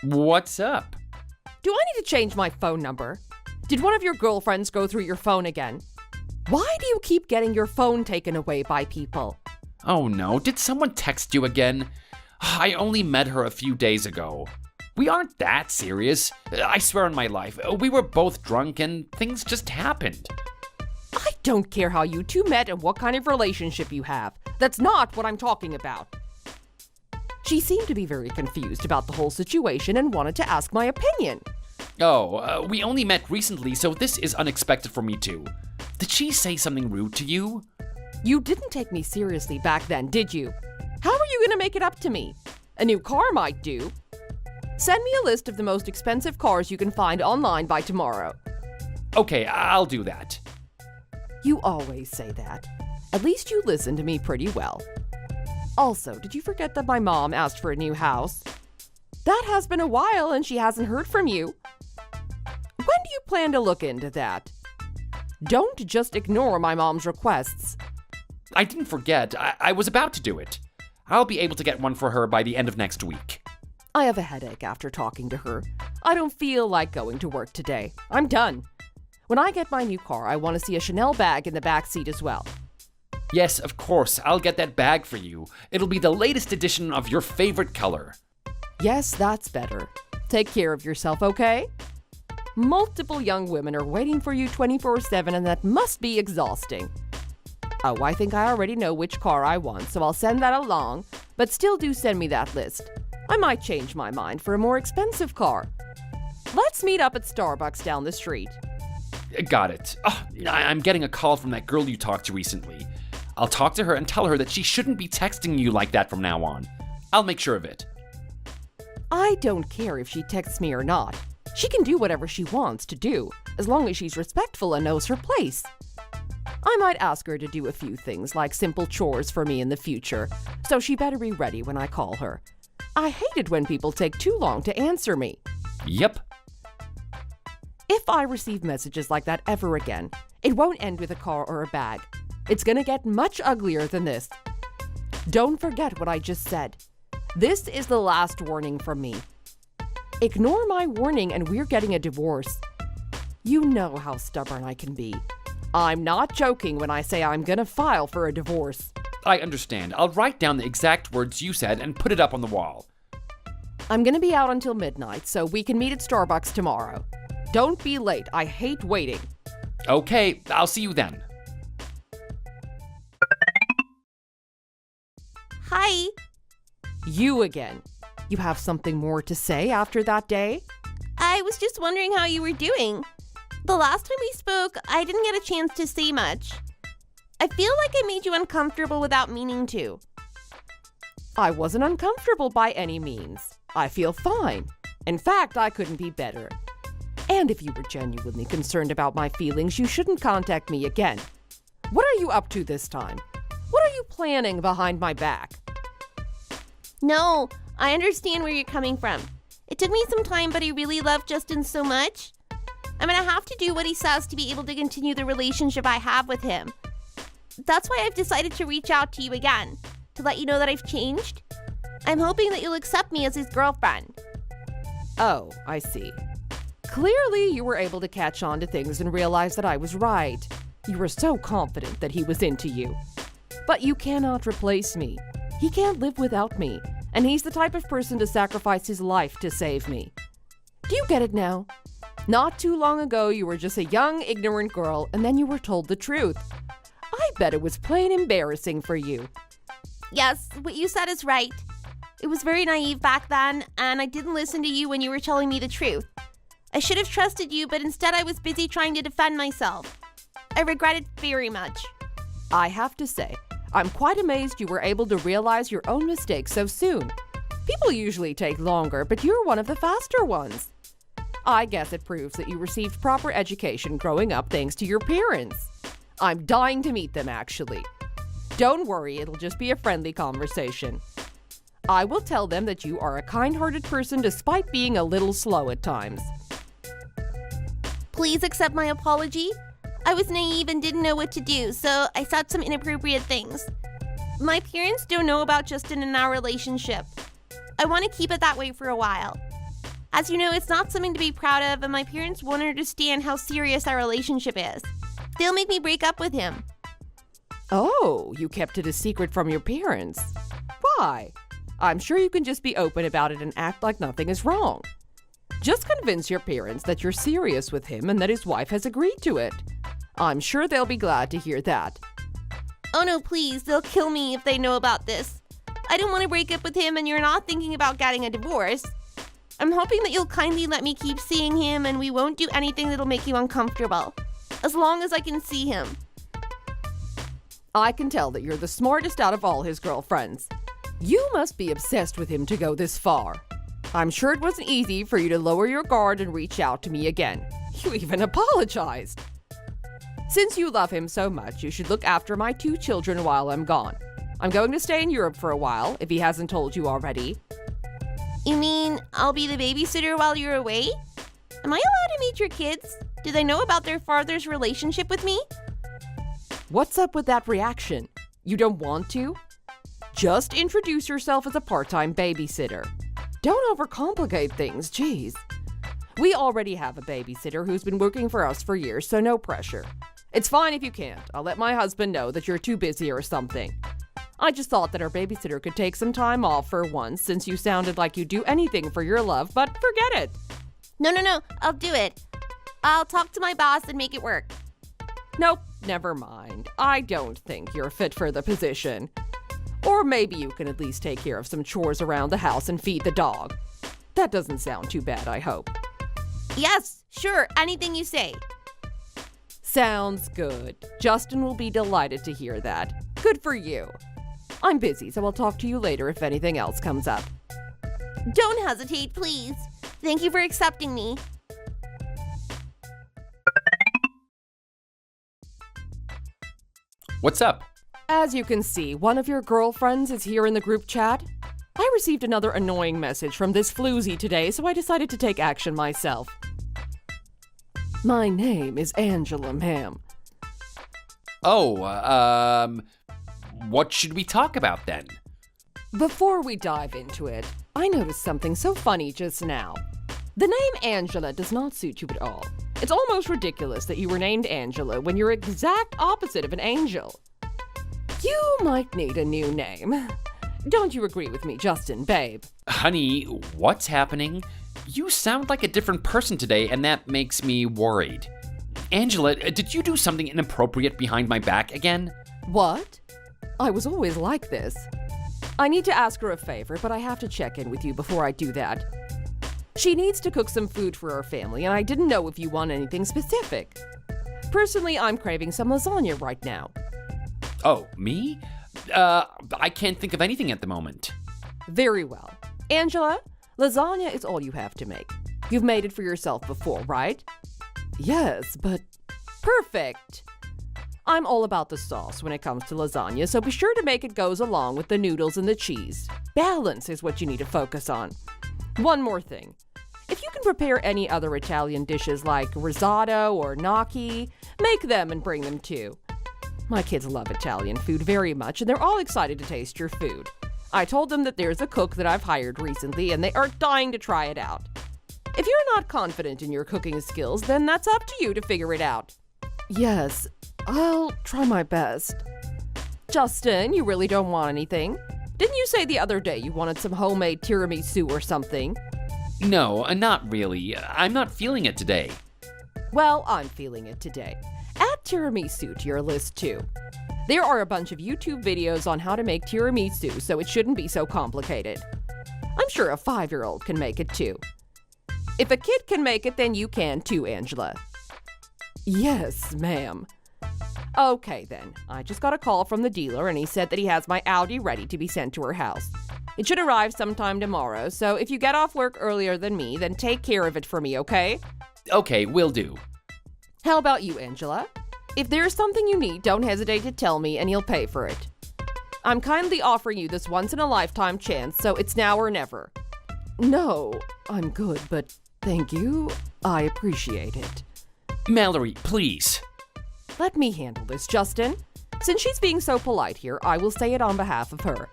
Speaker 4: What's up?
Speaker 3: Do I need to change my phone number? Did one of your girlfriends go through your phone again? Why do you keep getting your phone taken away by people?
Speaker 4: Oh no, did someone text you again? I only met her a few days ago. We aren't that serious. I swear on my life, we were both drunk and things just happened.
Speaker 3: I don't care how you two met and what kind of relationship you have. That's not what I'm talking about. She seemed to be very confused about the whole situation and wanted to ask my opinion.
Speaker 4: Oh, we only met recently, so this is unexpected for me too. Did she say something rude to you?
Speaker 3: You didn't take me seriously back then, did you? How are you going to make it up to me? A new car might do. Send me a list of the most expensive cars you can find online by tomorrow.
Speaker 4: Okay, I'll do that.
Speaker 3: You always say that. At least you listen to me pretty well. Also, did you forget that my mom asked for a new house? That has been a while and she hasn't heard from you. When do you plan to look into that? Don't just ignore my mom's requests.
Speaker 4: I didn't forget. I was about to do it. I'll be able to get one for her by the end of next week.
Speaker 3: I have a headache after talking to her. I don't feel like going to work today. I'm done. When I get my new car, I want to see a Chanel bag in the back seat as well.
Speaker 4: Yes, of course. I'll get that bag for you. It'll be the latest edition of your favorite color.
Speaker 3: Yes, that's better. Take care of yourself, okay? Multiple young women are waiting for you 24/7, and that must be exhausting. Oh, I think I already know which car I want, so I'll send that along, but still do send me that list. I might change my mind for a more expensive car. Let's meet up at Starbucks down the street.
Speaker 4: Got it. Oh, I'm getting a call from that girl you talked to recently. I'll talk to her and tell her that she shouldn't be texting you like that from now on. I'll make sure of it.
Speaker 3: I don't care if she texts me or not. She can do whatever she wants to do, as long as she's respectful and knows her place. I might ask her to do a few things like simple chores for me in the future, so she better be ready when I call her. I hate it when people take too long to answer me.
Speaker 4: Yep.
Speaker 3: If I receive messages like that ever again, it won't end with a car or a bag. It's gonna get much uglier than this. Don't forget what I just said. This is the last warning from me. Ignore my warning and we're getting a divorce. You know how stubborn I can be. I'm not joking when I say I'm gonna file for a divorce.
Speaker 4: I understand. I'll write down the exact words you said and put it up on the wall.
Speaker 3: I'm gonna be out until midnight, so we can meet at Starbucks tomorrow. Don't be late. I hate waiting.
Speaker 4: Okay, I'll see you then.
Speaker 5: Hi.
Speaker 3: You again. You have something more to say after that day?
Speaker 5: I was just wondering how you were doing. The last time we spoke, I didn't get a chance to say much. I feel like I made you uncomfortable without meaning to.
Speaker 3: I wasn't uncomfortable by any means. I feel fine. In fact, I couldn't be better. And if you were genuinely concerned about my feelings, you shouldn't contact me again. What are you up to this time? What are you planning behind my back?
Speaker 5: No, I understand where you're coming from. It took me some time, but I really love Justin so much. I'm gonna have to do what he says to be able to continue the relationship I have with him. That's why I've decided to reach out to you again, to let you know that I've changed. I'm hoping that you'll accept me as his girlfriend.
Speaker 3: Oh, I see. Clearly, you were able to catch on to things and realize that I was right. You were so confident that he was into you. But you cannot replace me. He can't live without me, and he's the type of person to sacrifice his life to save me. Do you get it now? Not too long ago, you were just a young, ignorant girl, and then you were told the truth. I bet it was plain embarrassing for you.
Speaker 5: Yes, what you said is right. It was very naive back then, and I didn't listen to you when you were telling me the truth. I should have trusted you, but instead I was busy trying to defend myself. I regret it very much.
Speaker 3: I have to say, I'm quite amazed you were able to realize your own mistakes so soon. People usually take longer, but you're one of the faster ones. I guess it proves that you received proper education growing up thanks to your parents. I'm dying to meet them, actually. Don't worry, it'll just be a friendly conversation. I will tell them that you are a kind-hearted person despite being a little slow at times.
Speaker 5: Please accept my apology. I was naive and didn't know what to do, so I said some inappropriate things. My parents don't know about Justin and our relationship. I want to keep it that way for a while. As you know, it's not something to be proud of, and my parents won't understand how serious our relationship is. They'll make me break up with him.
Speaker 3: Oh, you kept it a secret from your parents. Why? I'm sure you can just be open about it and act like nothing is wrong. Just convince your parents that you're serious with him and that his wife has agreed to it. I'm sure they'll be glad to hear that.
Speaker 5: Oh no, please, they'll kill me if they know about this. I don't want to break up with him, and you're not thinking about getting a divorce. I'm hoping that you'll kindly let me keep seeing him, and we won't do anything that'll make you uncomfortable, as long as I can see him.
Speaker 3: I can tell that you're the smartest out of all his girlfriends. You must be obsessed with him to go this far. I'm sure it wasn't easy for you to lower your guard and reach out to me again. You even apologized. Since you love him so much, you should look after my 2 children while I'm gone. I'm going to stay in Europe for a while, if he hasn't told you already.
Speaker 5: You mean I'll be the babysitter while you're away? Am I allowed to meet your kids? Do they know about their father's relationship with me?
Speaker 3: What's up with that reaction? You don't want to? Just introduce yourself as a part-time babysitter. Don't overcomplicate things, geez. We already have a babysitter who's been working for us for years, so no pressure. It's fine if you can't. I'll let my husband know that you're too busy or something. I just thought that our babysitter could take some time off for once since you sounded like you'd do anything for your love, but forget it.
Speaker 5: No, I'll do it. I'll talk to my boss and make it work.
Speaker 3: Nope, never mind. I don't think you're fit for the position. Or maybe you can at least take care of some chores around the house and feed the dog. That doesn't sound too bad, I hope.
Speaker 5: Yes, sure, anything you say.
Speaker 3: Sounds good. Justin will be delighted to hear that. Good for you. I'm busy, so I'll talk to you later if anything else comes up.
Speaker 5: Don't hesitate, please. Thank you for accepting me.
Speaker 4: What's up?
Speaker 3: As you can see, one of your girlfriends is here in the group chat. I received another annoying message from this floozy today, so I decided to take action myself. My name is Angela, ma'am.
Speaker 4: Oh, what should we talk about then?
Speaker 3: Before we dive into it, I noticed something so funny just now. The name Angela does not suit you at all. It's almost ridiculous that you were named Angela when you're exact opposite of an angel. You might need a new name. Don't you agree with me, Justin, babe?
Speaker 4: Honey, what's happening? You sound like a different person today, and that makes me worried. Angela, did you do something inappropriate behind my back again?
Speaker 3: What? I was always like this. I need to ask her a favor, but I have to check in with you before I do that. She needs to cook some food for our family, and I didn't know if you want anything specific. Personally, I'm craving some lasagna right now.
Speaker 4: Oh, me? I can't think of anything at the moment.
Speaker 3: Very well. Angela, lasagna is all you have to make. You've made it for yourself before, right? Yes, but... Perfect! I'm all about the sauce when it comes to lasagna, so be sure to make it goes along with the noodles and the cheese. Balance is what you need to focus on. One more thing. If you can prepare any other Italian dishes like risotto or gnocchi, make them and bring them too. My kids love Italian food very much, and they're all excited to taste your food. I told them that there's a cook that I've hired recently, and they are dying to try it out. If you're not confident in your cooking skills, then that's up to you to figure it out. Yes, I'll try my best. Justin, you really don't want anything? Didn't you say the other day you wanted some homemade tiramisu or something?
Speaker 4: No, not really. I'm not feeling it today.
Speaker 3: Well, I'm feeling it today. Add tiramisu to your list too. There are a bunch of YouTube videos on how to make tiramisu, so it shouldn't be so complicated. I'm sure a 5-year-old can make it too. If a kid can make it, then you can too, Angela. Yes, ma'am. Okay then, I just got a call from the dealer and he said that he has my Audi ready to be sent to her house. It should arrive sometime tomorrow, so if you get off work earlier than me, then take care of it for me, okay?
Speaker 4: Okay, will do.
Speaker 3: How about you, Angela? If there's something you need, don't hesitate to tell me and you'll pay for it. I'm kindly offering you this once-in-a-lifetime chance, so it's now or never. No, I'm good, but thank you. I appreciate it.
Speaker 4: Mallory, please.
Speaker 3: Let me handle this, Justin. Since she's being so polite here, I will say it on behalf of her.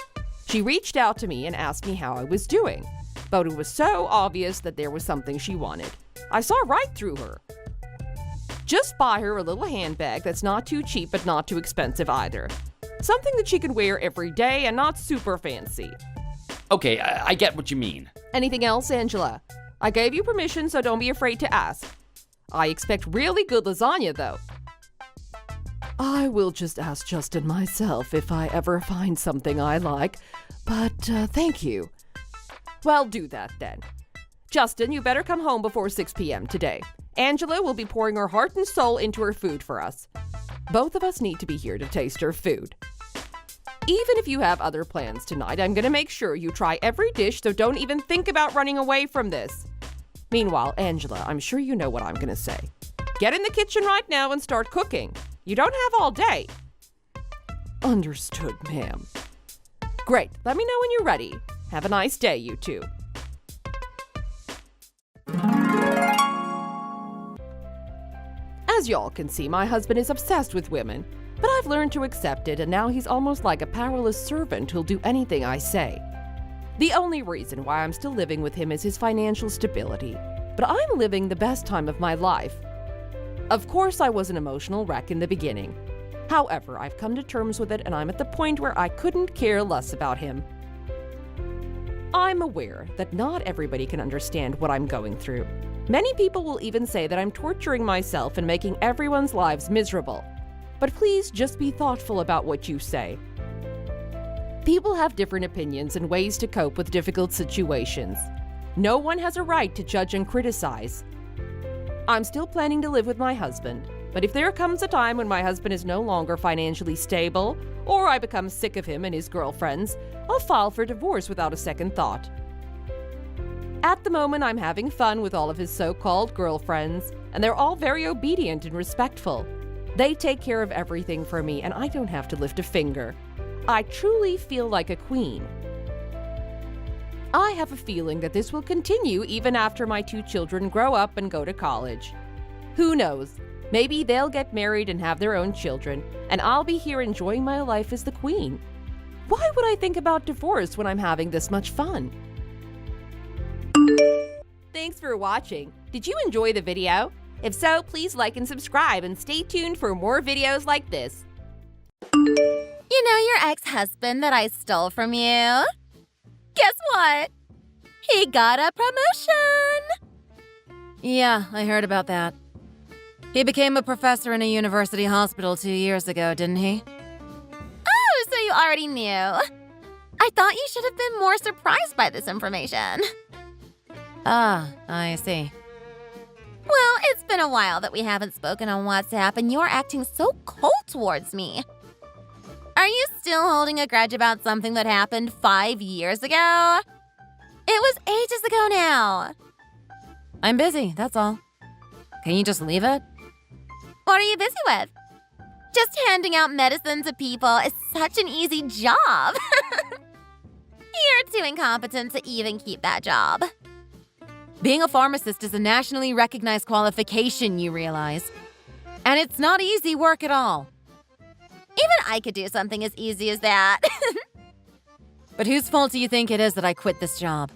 Speaker 3: She reached out to me and asked me how I was doing, but it was so obvious that there was something she wanted. I saw right through her. Just buy her a little handbag that's not too cheap but not too expensive either. Something that she can wear every day and not super fancy.
Speaker 4: Okay, I get what you mean.
Speaker 3: Anything else, Angela? I gave you permission, so don't be afraid to ask. I expect really good lasagna, though. I will just ask Justin myself if I ever find something I like, but thank you. Well, do that then. Justin, you better come home before 6 p.m. today. Angela will be pouring her heart and soul into her food for us. Both of us need to be here to taste her food. Even if you have other plans tonight, I'm going to make sure you try every dish, so don't even think about running away from this. Meanwhile, Angela, I'm sure you know what I'm going to say. Get in the kitchen right now and start cooking. You don't have all day. Understood, ma'am. Great. Let me know when you're ready. Have a nice day, you two. As y'all can see, my husband is obsessed with women, but I've learned to accept it, and now he's almost like a powerless servant who'll do anything I say. The only reason why I'm still living with him is his financial stability, but I'm living the best time of my life. Of course, I was an emotional wreck in the beginning. However, I've come to terms with it, and I'm at the point where I couldn't care less about him. I'm aware that not everybody can understand what I'm going through. Many people will even say that I'm torturing myself and making everyone's lives miserable. But please just be thoughtful about what you say. People have different opinions and ways to cope with difficult situations. No one has a right to judge and criticize. I'm still planning to live with my husband, but if there comes a time when my husband is no longer financially stable, or I become sick of him and his girlfriends, I'll file for divorce without a second thought. At the moment, I'm having fun with all of his so-called girlfriends, and they're all very obedient and respectful. They take care of everything for me, and I don't have to lift a finger. I truly feel like a queen. I have a feeling that this will continue even after my 2 children grow up and go to college. Who knows? Maybe they'll get married and have their own children, and I'll be here enjoying my life as the queen. Why would I think about divorce when I'm having this much fun? Thanks for watching. Did you enjoy the video? If so, please like and subscribe and stay tuned for more videos like this.
Speaker 2: You know your ex-husband that I stole from you? Guess what? He got a promotion!
Speaker 1: Yeah, I heard about that. He became a professor in a university hospital 2 years ago, didn't he?
Speaker 2: Oh, so you already knew. I thought you should have been more surprised by this information.
Speaker 1: Ah, I see.
Speaker 2: Well, it's been a while that we haven't spoken on WhatsApp, and you're acting so cold towards me. Are you still holding a grudge about something that happened 5 years ago? It was ages ago now.
Speaker 1: I'm busy, that's all. Can you just leave it?
Speaker 2: What are you busy with? Just handing out medicine to people is such an easy job. You're too incompetent to even keep that job.
Speaker 1: Being a pharmacist is a nationally recognized qualification, you realize. And it's not easy work at all.
Speaker 2: Even I could do something as easy as that.
Speaker 1: But whose fault do you think it is that I quit this job?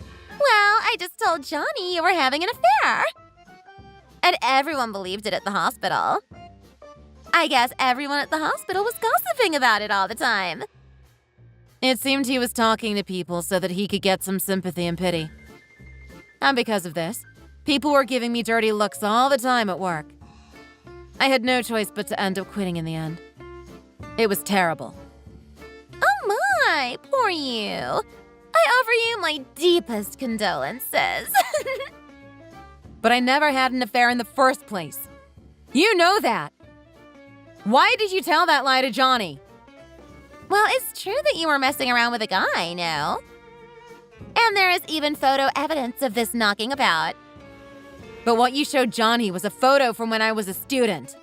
Speaker 2: Well, I just told Johnny you were having an affair. And everyone believed it at the hospital. I guess everyone at the hospital was gossiping about it all the time.
Speaker 1: It seemed he was talking to people so that he could get some sympathy and pity. And because of this, people were giving me dirty looks all the time at work. I had no choice but to end up quitting in the end. It was terrible.
Speaker 2: Oh my, poor you. I offer you my deepest condolences.
Speaker 1: But I never had an affair in the first place. You know that. Why did you tell that lie to Johnny?
Speaker 2: Well, it's true that you were messing around with a guy, no? And there is even photo evidence of this knocking about.
Speaker 1: But what you showed Johnny was a photo from when I was a student.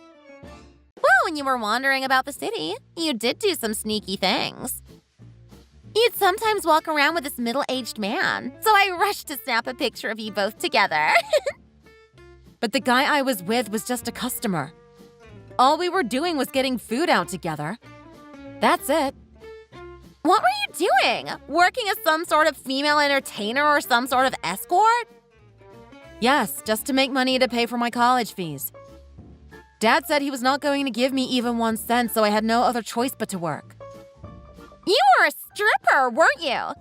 Speaker 2: Well, when you were wandering about the city, you did do some sneaky things. You'd sometimes walk around with this middle-aged man, so I rushed to snap a picture of you both together.
Speaker 1: But the guy I was with was just a customer. All we were doing was getting food out together. That's it.
Speaker 2: What were you doing? Working as some sort of female entertainer or some sort of escort?
Speaker 1: Yes, just to make money to pay for my college fees. Dad said he was not going to give me even 1 cent, so I had no other choice but to work.
Speaker 2: You were a stripper, weren't you? I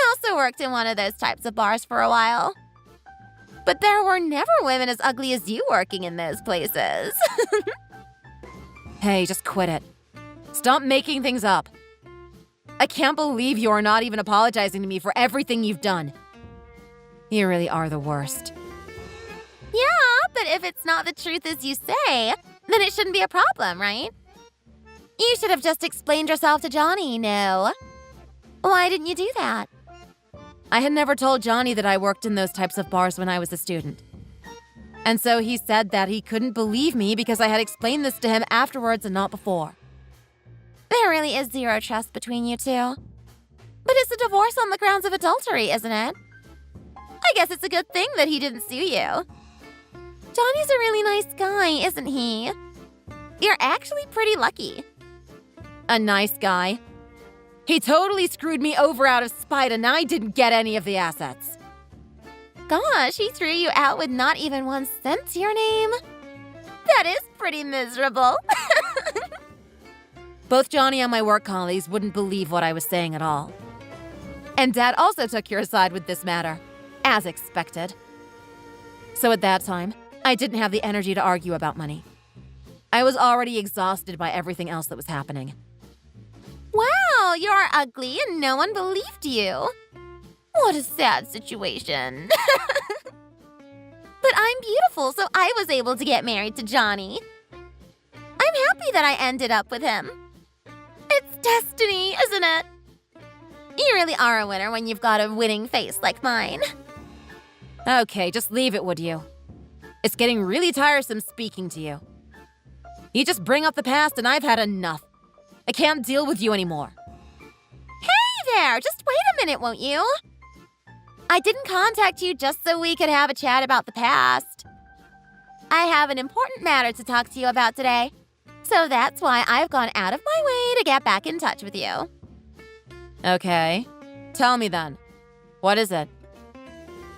Speaker 2: also worked in one of those types of bars for a while. But there were never women as ugly as you working in those places.
Speaker 1: Hey, just quit it. Stop making things up. I can't believe you are not even apologizing to me for everything you've done. You really are the worst.
Speaker 2: Yeah, but if it's not the truth as you say, then it shouldn't be a problem, right? You should have just explained yourself to Johnny, no? Why didn't you do that?
Speaker 1: I had never told Johnny that I worked in those types of bars when I was a student. And so he said that he couldn't believe me because I had explained this to him afterwards and not before.
Speaker 2: There really is zero trust between you two. But it's a divorce on the grounds of adultery, isn't it? I guess it's a good thing that he didn't sue you.
Speaker 5: Johnny's a really nice guy, isn't he? You're actually pretty lucky.
Speaker 2: A nice guy? He totally screwed me over out of spite and I didn't get any of the assets.
Speaker 5: Gosh, he threw you out with not even 1 cent to your name? That is pretty miserable.
Speaker 2: Both Johnny and my work colleagues wouldn't believe what I was saying at all. And Dad also took your side with this matter, as expected. So at that time, I didn't have the energy to argue about money. I was already exhausted by everything else that was happening.
Speaker 5: Wow, you're ugly and no one believed you. What a sad situation. But I'm beautiful, so I was able to get married to Johnny. I'm happy that I ended up with him. It's destiny, isn't it? You really are a winner when you've got a winning face like mine.
Speaker 2: Okay, just leave it, would you? It's getting really tiresome speaking to you. You just bring up the past and I've had enough. I can't deal with you anymore.
Speaker 5: Hey there, just wait a minute, won't you? I didn't contact you just so we could have a chat about the past. I have an important matter to talk to you about today. So that's why I've gone out of my way to get back in touch with you.
Speaker 2: Okay, tell me then. What is it?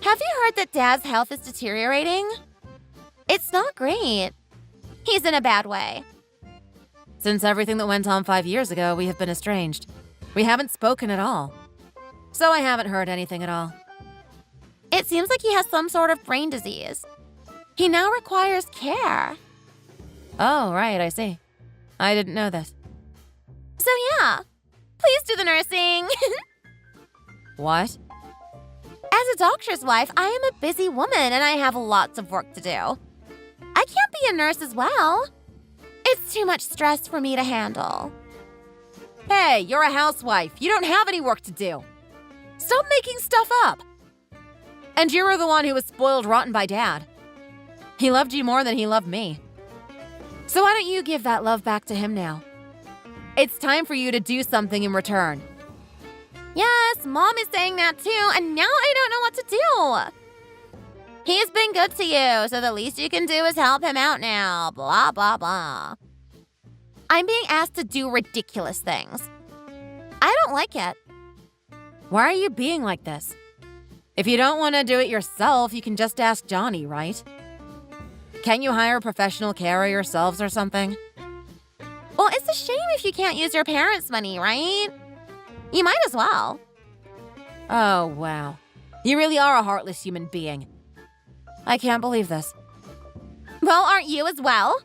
Speaker 5: Have you heard that Dad's health is deteriorating? It's not great. He's in a bad way.
Speaker 2: Since everything that went on 5 years ago, we have been estranged. We haven't spoken at all. So I haven't heard anything at all.
Speaker 5: It seems like he has some sort of brain disease. He now requires care.
Speaker 2: Oh, right, I see. I didn't know this.
Speaker 5: So yeah, please do the nursing.
Speaker 2: What?
Speaker 5: As a doctor's wife, I am a busy woman and I have lots of work to do. I can't be a nurse as well. It's too much stress for me to handle.
Speaker 2: Hey, you're a housewife. You don't have any work to do. Stop making stuff up. And you were the one who was spoiled rotten by Dad. He loved you more than he loved me. So why don't you give that love back to him now? It's time for you to do something in return.
Speaker 5: Yes, Mom is saying that too, and now I don't know what to do. He's been good to you, so the least you can do is help him out now. Blah, blah, blah. I'm being asked to do ridiculous things. I don't like it.
Speaker 2: Why are you being like this? If you don't want to do it yourself, you can just ask Johnny, right? Can't you hire a professional carer yourselves or something?
Speaker 5: Well, it's a shame if you can't use your parents' money, right? You might as well.
Speaker 2: Oh, wow. You really are a heartless human being. I can't believe this.
Speaker 5: Well, aren't you as well?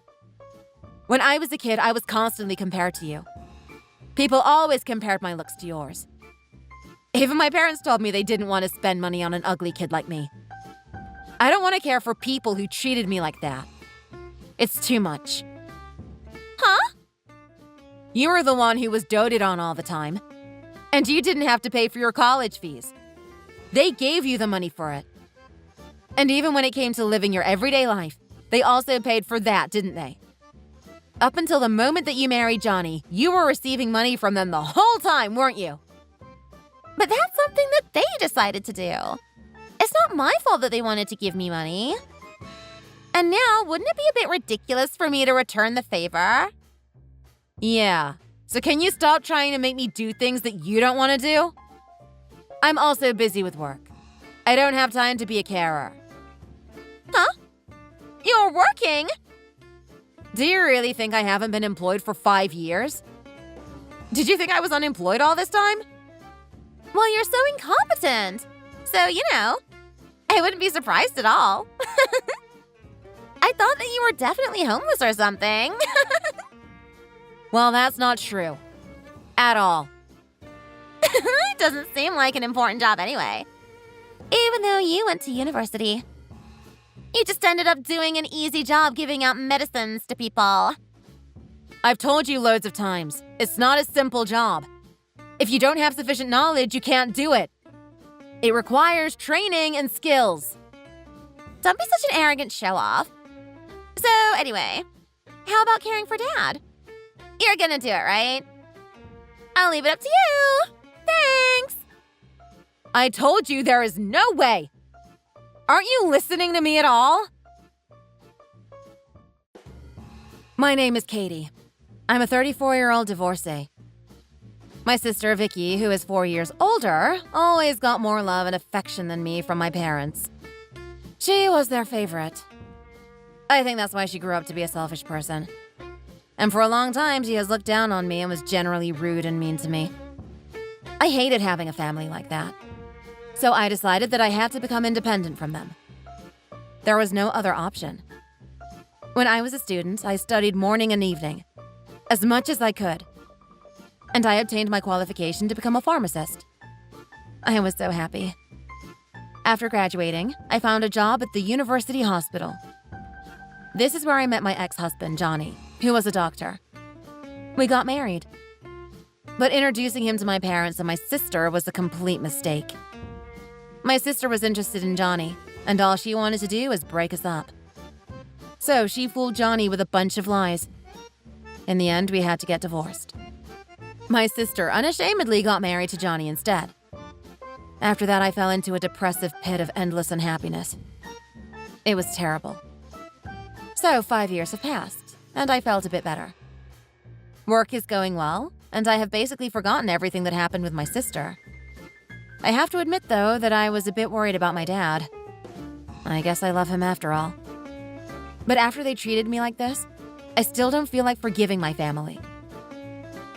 Speaker 2: When I was a kid, I was constantly compared to you. People always compared my looks to yours. Even my parents told me they didn't want to spend money on an ugly kid like me. I don't want to care for people who treated me like that. It's too much.
Speaker 5: Huh?
Speaker 2: You were the one who was doted on all the time. And you didn't have to pay for your college fees. They gave you the money for it. And even when it came to living your everyday life, they also paid for that, didn't they? Up until the moment that you married Johnny, you were receiving money from them the whole time, weren't you?
Speaker 5: But that's something that they decided to do. It's not my fault that they wanted to give me money. And now, wouldn't it be a bit ridiculous for me to return the favor?
Speaker 2: Yeah. So can you stop trying to make me do things that you don't want to do? I'm also busy with work. I don't have time to be a carer.
Speaker 5: Huh? You're working?
Speaker 2: Do you really think I haven't been employed for 5 years? Did you think I was unemployed all this time?
Speaker 5: Well, you're so incompetent. So, I wouldn't be surprised at all. I thought that you were definitely homeless or something.
Speaker 2: Well, that's not true. At all.
Speaker 5: It doesn't seem like an important job anyway. Even though you went to university. You just ended up doing an easy job giving out medicines to people.
Speaker 2: I've told you loads of times, it's not a simple job. If you don't have sufficient knowledge, you can't do it. It requires training and skills.
Speaker 5: Don't be such an arrogant show-off. So, anyway, how about caring for Dad? You're gonna do it, right? I'll leave it up to you. Thanks.
Speaker 2: I told you there is no way. Aren't you listening to me at all? My name is Katie. I'm a 34-year-old divorcee. My sister, Vicky, who is 4 years older, always got more love and affection than me from my parents. She was their favorite. I think that's why she grew up to be a selfish person. And for a long time, she has looked down on me and was generally rude and mean to me. I hated having a family like that. So I decided that I had to become independent from them. There was no other option. When I was a student, I studied morning and evening, as much as I could. And I obtained my qualification to become a pharmacist. I was so happy. After graduating, I found a job at the university hospital. This is where I met my ex-husband, Johnny, who was a doctor. We got married. But introducing him to my parents and my sister was a complete mistake. My sister was interested in Johnny, and all she wanted to do was break us up. So she fooled Johnny with a bunch of lies. In the end, we had to get divorced. My sister unashamedly got married to Johnny instead. After that, I fell into a depressive pit of endless unhappiness. It was terrible. So 5 years have passed, and I felt a bit better. Work is going well, and I have basically forgotten everything that happened with my sister. I have to admit, though, that I was a bit worried about my dad. I guess I love him after all. But after they treated me like this, I still don't feel like forgiving my family.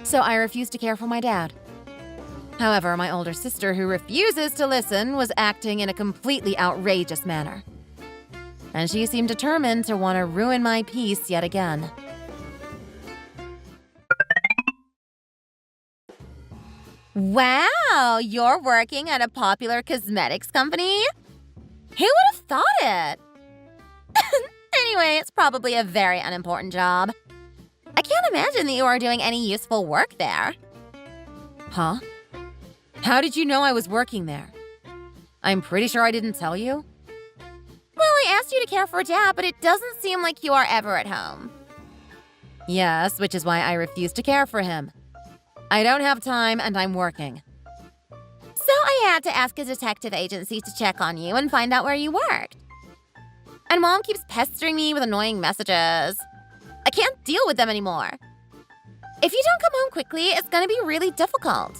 Speaker 2: So I refuse to care for my dad. However, my older sister, who refuses to listen, was acting in a completely outrageous manner. And she seemed determined to want to ruin my peace yet again.
Speaker 5: Wow, you're working at a popular cosmetics company? Who would have thought it? Anyway, it's probably a very unimportant job. I can't imagine that you are doing any useful work there.
Speaker 2: Huh? How did you know I was working there? I'm pretty sure I didn't tell you.
Speaker 5: Well, I asked you to care for Dad, but it doesn't seem like you are ever at home.
Speaker 2: Yes, which is why I refuse to care for him. I don't have time and I'm working.
Speaker 5: So I had to ask a detective agency to check on you and find out where you worked. And Mom keeps pestering me with annoying messages. I can't deal with them anymore. If you don't come home quickly, it's gonna be really difficult.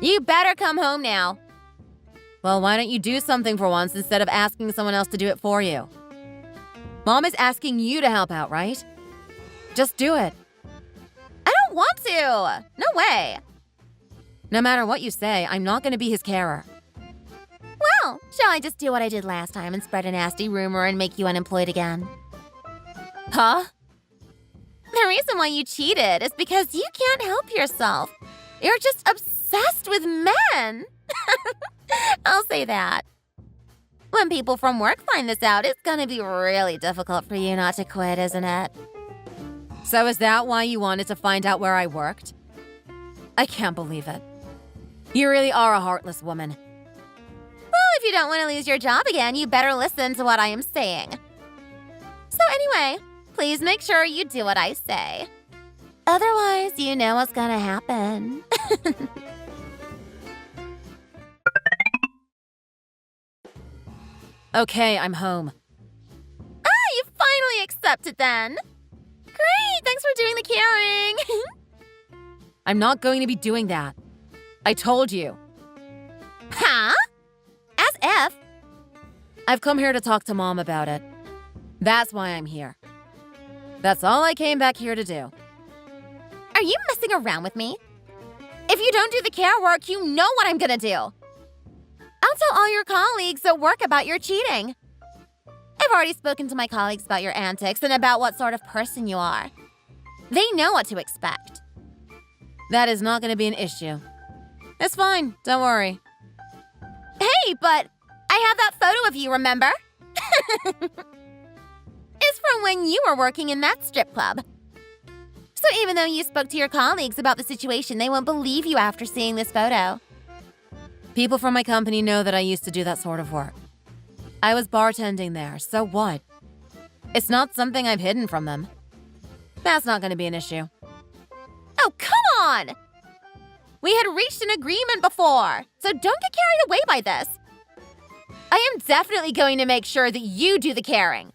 Speaker 5: You better come home now.
Speaker 2: Well, why don't you do something for once instead of asking someone else to do it for you? Mom is asking you to help out, right? Just do it.
Speaker 5: I don't want to. No way.
Speaker 2: No matter what you say, I'm not going to be his carer.
Speaker 5: Well, shall I just do what I did last time and spread a nasty rumor and make you unemployed again?
Speaker 2: Huh?
Speaker 5: The reason why you cheated is because you can't help yourself. You're just obsessed with men. I'll say that. When people from work find this out, it's gonna be really difficult for you not to quit, isn't it?
Speaker 2: So is that why you wanted to find out where I worked? I can't believe it. You really are a heartless woman.
Speaker 5: Well, if you don't want to lose your job again, you better listen to what I am saying. So anyway, please make sure you do what I say. Otherwise, you know what's gonna happen.
Speaker 2: Okay, I'm home.
Speaker 5: Ah, you finally accepted then. Great, thanks for doing the caring.
Speaker 2: I'm not going to be doing that. I told you.
Speaker 5: Huh? As if.
Speaker 2: I've come here to talk to Mom about it. That's why I'm here. That's all I came back here to do.
Speaker 5: Are you messing around with me? If you don't do the care work, you know what I'm gonna do. I'll tell all your colleagues at work about your cheating. I've already spoken to my colleagues about your antics and about what sort of person you are. They know what to expect.
Speaker 2: That is not going to be an issue. It's fine, don't worry.
Speaker 5: Hey, but I have that photo of you, remember? It's from when you were working in that strip club. So even though you spoke to your colleagues about the situation, they won't believe you after seeing this photo.
Speaker 2: People from my company know that I used to do that sort of work. I was bartending there, so what? It's not something I've hidden from them. That's not going to be an issue.
Speaker 5: Oh, come on! We had reached an agreement before, so don't get carried away by this. I am definitely going to make sure that you do the caring.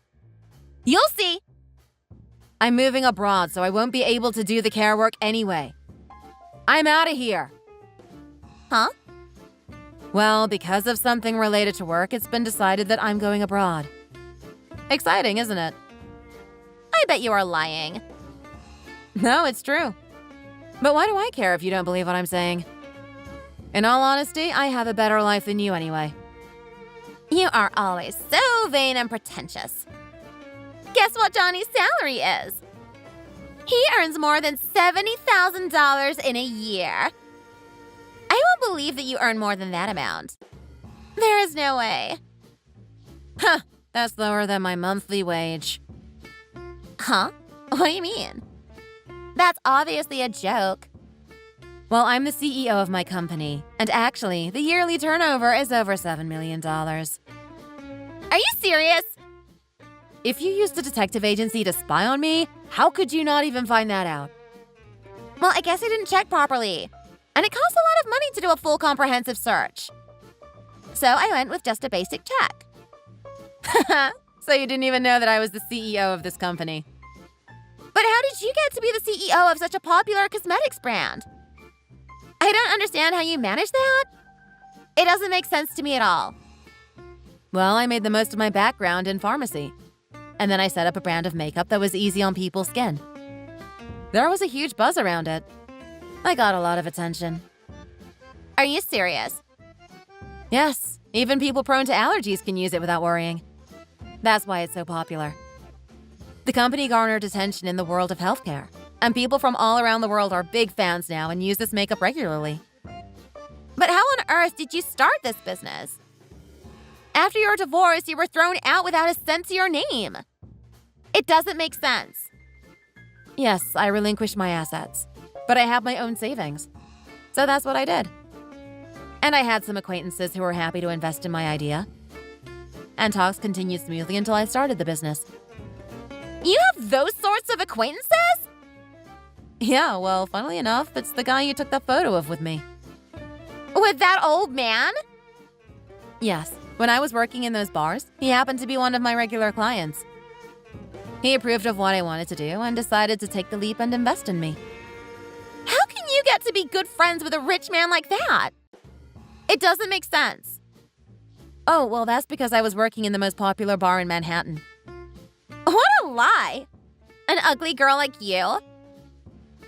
Speaker 5: You'll see.
Speaker 2: I'm moving abroad, so I won't be able to do the care work anyway. I'm out of here.
Speaker 5: Huh?
Speaker 2: Well, because of something related to work, it's been decided that I'm going abroad. Exciting, isn't it?
Speaker 5: I bet you are lying.
Speaker 2: No, it's true. But why do I care if you don't believe what I'm saying? In all honesty, I have a better life than you anyway.
Speaker 5: You are always so vain and pretentious. Guess what Johnny's salary is? He earns more than $70,000 in a year. I won't believe that you earn more than that amount. There is no way.
Speaker 2: Huh, that's lower than my monthly wage.
Speaker 5: Huh? What do you mean? That's obviously a joke.
Speaker 2: Well, I'm the CEO of my company, and actually, the yearly turnover is over $7 million.
Speaker 5: Are you serious?
Speaker 2: If you used a detective agency to spy on me, how could you not even find that out?
Speaker 5: Well, I guess I didn't check properly. And it costs a lot of money to do a full comprehensive search. So I went with just a basic check.
Speaker 2: So you didn't even know that I was the CEO of this company.
Speaker 5: But how did you get to be the CEO of such a popular cosmetics brand? I don't understand how you manage that. It doesn't make sense to me at all.
Speaker 2: Well, I made the most of my background in pharmacy. And then I set up a brand of makeup that was easy on people's skin. There was a huge buzz around it. I got a lot of attention.
Speaker 5: Are you serious?
Speaker 2: Yes, even people prone to allergies can use it without worrying. That's why it's so popular. The company garnered attention in the world of healthcare, and people from all around the world are big fans now and use this makeup regularly.
Speaker 5: But how on earth did you start this business? After your divorce, you were thrown out without a cent to your name. It doesn't make sense.
Speaker 2: Yes, I relinquished my assets, but I have my own savings. So that's what I did. And I had some acquaintances who were happy to invest in my idea. And talks continued smoothly until I started the business.
Speaker 5: You have those sorts of acquaintances?
Speaker 2: Yeah, well, funnily enough, it's the guy you took that photo of with me.
Speaker 5: With that old man?
Speaker 2: Yes, when I was working in those bars, he happened to be one of my regular clients. He approved of what I wanted to do and decided to take the leap and invest in me.
Speaker 5: How can you get to be good friends with a rich man like that? It doesn't make sense.
Speaker 2: Oh, well, that's because I was working in the most popular bar in Manhattan.
Speaker 5: What a lie! An ugly girl like you?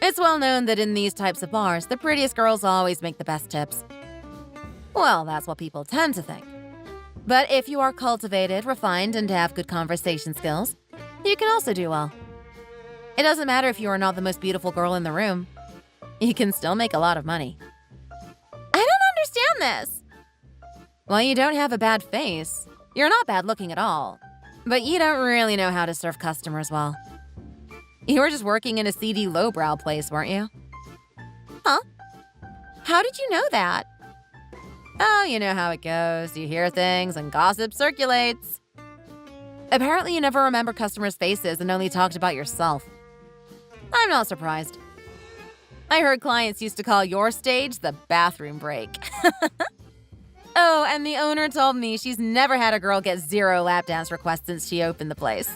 Speaker 2: It's well known that in these types of bars, the prettiest girls always make the best tips. Well, that's what people tend to think. But if you are cultivated, refined, and have good conversation skills, you can also do well. It doesn't matter if you are not the most beautiful girl in the room. You can still make a lot of money.
Speaker 5: I don't understand this.
Speaker 2: Well, you don't have a bad face. You're not bad looking at all. But you don't really know how to serve customers well. You were just working in a seedy lowbrow place, weren't you?
Speaker 5: Huh? How did you know that?
Speaker 2: Oh, you know how it goes. You hear things and gossip circulates. Apparently you never remember customers' faces and only talked about yourself. I'm not surprised. I heard clients used to call your stage the bathroom break. Oh, and the owner told me she's never had a girl get 0 lap dance requests since she opened the place.